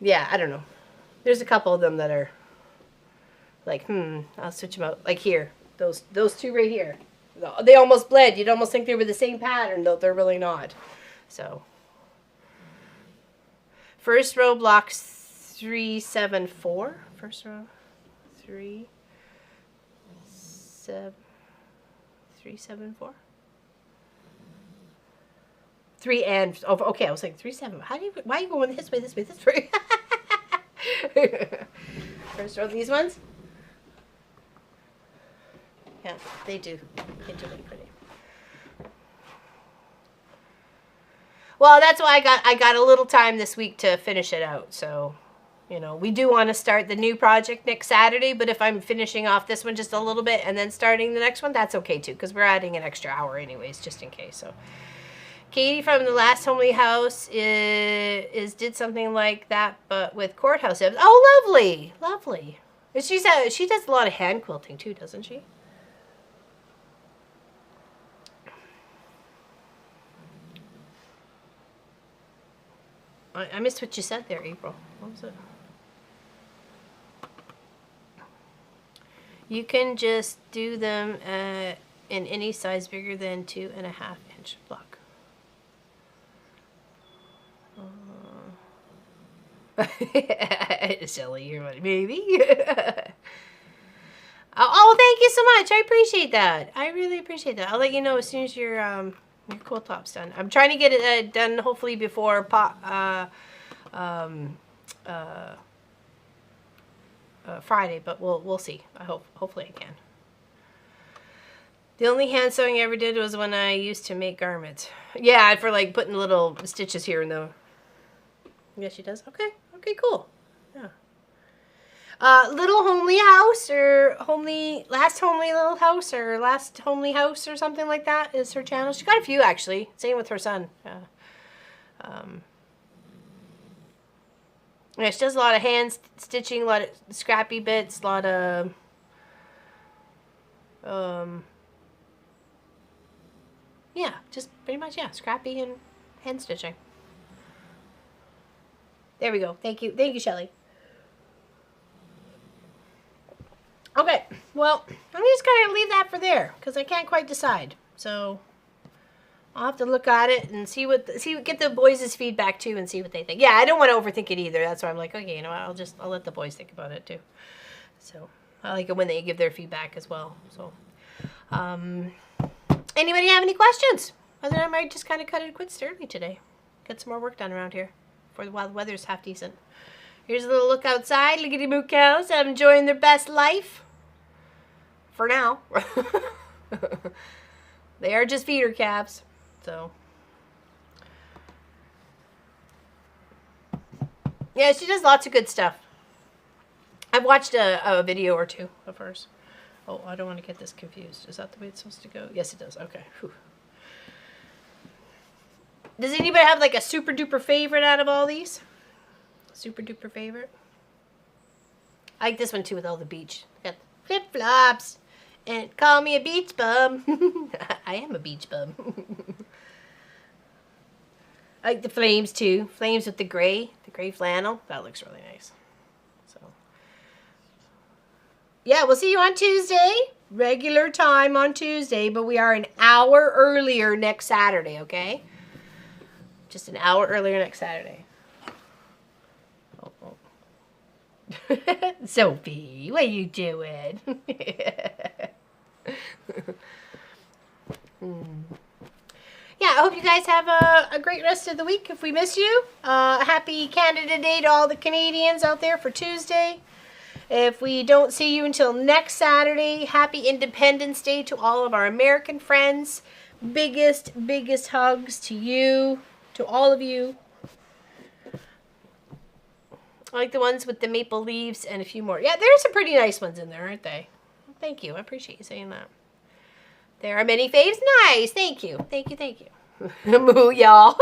yeah, I don't know. There's a couple of them that are like, I'll switch them out. Like here, those 2 right here. They almost bled. You'd almost think they were the same pattern, though they're really not. So, first row blocks 3, 7, 4. First row 3, 7, 3, 7, 4. 3 and okay. I was like 3, 7. Why are you going this way? This way? This way? First row, these ones. Yeah, they do. They do look pretty. Well, that's why I got a little time this week to finish it out. So, you know, we do want to start the new project next Saturday, but if I'm finishing off this one just a little bit and then starting the next one, that's okay too, because we're adding an extra hour anyways, just in case. So, Katie from the last homely house did something like that, but with courthouse. Oh, lovely, lovely. She does a lot of hand quilting too, doesn't she? I missed what you said there, April. What was it? You can just do them in any size bigger than 2.5 inch block. Silly, you're right, maybe. Oh, thank you so much. I appreciate that. I really appreciate that. I'll let you know as soon as your quilt top's done. I'm trying to get it done hopefully before Friday, but we'll see. Hopefully I can. The only hand sewing I ever did was when I used to make garments. Yeah, for like putting little stitches here and there. Yeah, she does. Okay, cool. Yeah. Little homely house or last homely little house or last homely house or something like that is her channel. She got a few actually. Same with her son. Yeah, she does a lot of hand stitching, a lot of scrappy bits, a lot of Yeah, just pretty much, yeah, scrappy and hand stitching. There we go. Thank you, Shelly. Okay, well, I'm just gonna leave that for there because I can't quite decide. So I'll have to look at it and get the boys' feedback too and see what they think. Yeah, I don't want to overthink it either. That's why I'm like, okay, you know what, I'll let the boys think about it too. So I like it when they give their feedback as well. So anybody have any questions? Other than I might just kind of cut it quit early today. Get some more work done around here while the weather's half decent. Here's a little look outside. Look at the moo cows. I'm enjoying their best life. For now. They are just feeder calves. So. Yeah, she does lots of good stuff. I've watched a video or two of hers. Oh, I don't want to get this confused. Is that the way it's supposed to go? Yes, it does. Okay. Whew. Does anybody have like a super duper favorite out of all these? Super duper favorite? I like this one too with all the beach. Got flip flops and call me a beach bum. I am a beach bum. I like the flames too. Flames with the gray flannel. That looks really nice. So, yeah, we'll see you on Tuesday. Regular time on Tuesday, but we are an hour earlier next Saturday, okay? Just an hour earlier next Saturday. Oh. Sophie, what are you doing? Yeah, I hope you guys have a great rest of the week. If we miss you, happy Canada Day to all the Canadians out there for Tuesday. If we don't see you until next Saturday, happy Independence Day to all of our American friends. Biggest hugs to you, to all of you. I like the ones with the maple leaves and a few more. Yeah, there's some pretty nice ones in there, aren't they? Thank you. I appreciate you saying that. There are many faves. Nice. Thank you. Moo, y'all.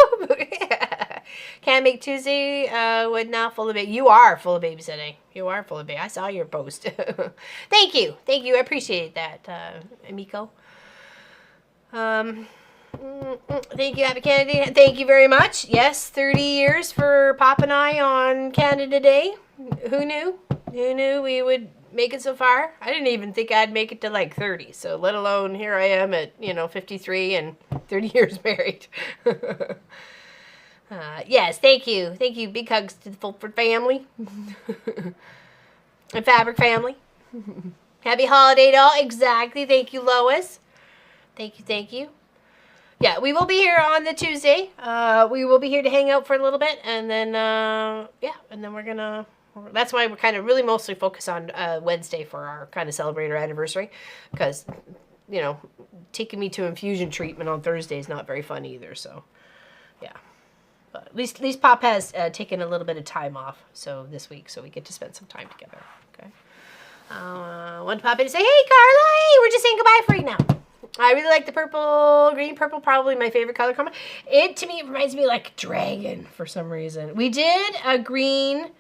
Can't make Tuesday with now full of baby. You are full of babysitting. You are full of baby. I saw your post. Thank you. I appreciate that, Amiko. Thank you, Happy Canada Day. Thank you very much. Yes, 30 years for Pop and I on Canada Day. Who knew? Who knew we would make it so far? I didn't even think I'd make it to like 30. So let alone here I am at, 53 and 30 years married. Yes, thank you. Thank you. Big hugs to the Fulford family. And Fabric family. Happy holiday to all. Exactly. Thank you, Lois. Thank you. Yeah, we will be here on the Tuesday. We will be here to hang out for a little bit. And then, and then we're going to... That's why we're kind of really mostly focused on Wednesday for our kind of celebrate our anniversary. Because, taking me to infusion treatment on Thursday is not very fun either. So, yeah. But at least Pop has taken a little bit of time off this week. So we get to spend some time together. Okay. I want to pop in and say, hey, Carla, hey, we're just saying goodbye for you now. I really like the green purple, probably my favorite color combo. To me, it reminds me like dragon for some reason. We did a green,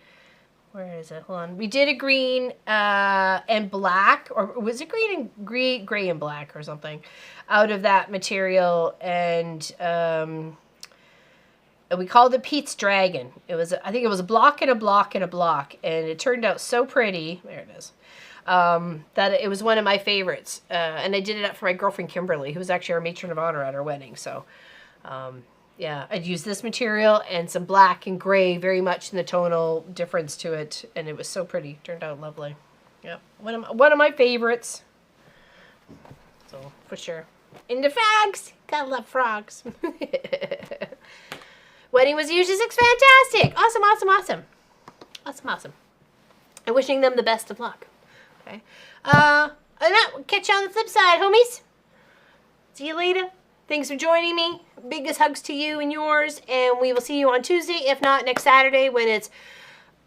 where is it? Hold on. We did a green and black, or was it green and gray and black or something, out of that material, and we called it Pete's Dragon. I think it was a block and a block and a block, and it turned out so pretty. There it is. That it was one of my favorites. And I did it up for my girlfriend Kimberly, who was actually our matron of honor at our wedding. So, yeah, I'd used this material and some black and gray, very much in the tonal difference to it. And it was so pretty. Turned out lovely. Yep. One of my favorites. So, for sure. Into frogs. Gotta love frogs. Wedding was usually fantastic. Awesome. And wishing them the best of luck. Okay. And we'll catch you on the flip side, homies. See you later. Thanks for joining me. Biggest hugs to you and yours. And we will see you on Tuesday, if not next Saturday, when it's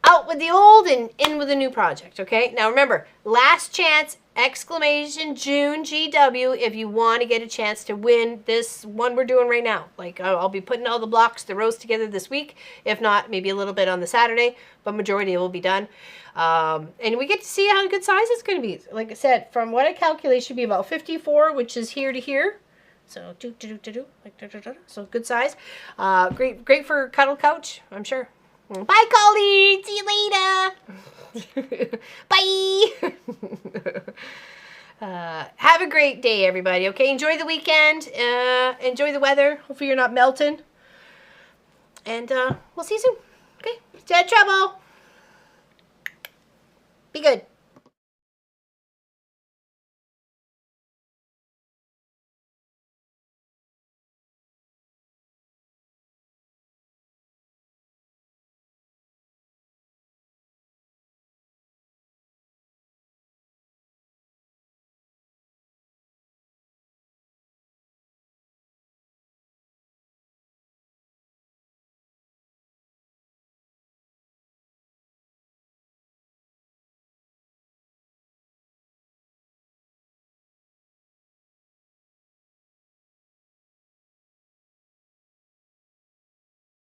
out with the old and in with a new project. Okay. Now remember, last chance exclamation June GW if you want to get a chance to win this one we're doing right now. Like I'll be putting all the blocks, the rows together this week. If not, maybe a little bit on the Saturday, but majority will be done. And we get to see how good size it's going to be. Like I said, from what I calculate, should be about 54, which is here to here. So so good size. Great for cuddle couch, I'm sure. Bye, Colleen. See you later. Bye. Have a great day, everybody. Okay, enjoy the weekend. Enjoy the weather. Hopefully you're not melting. And we'll see you soon. Okay, stay out of trouble. Be good.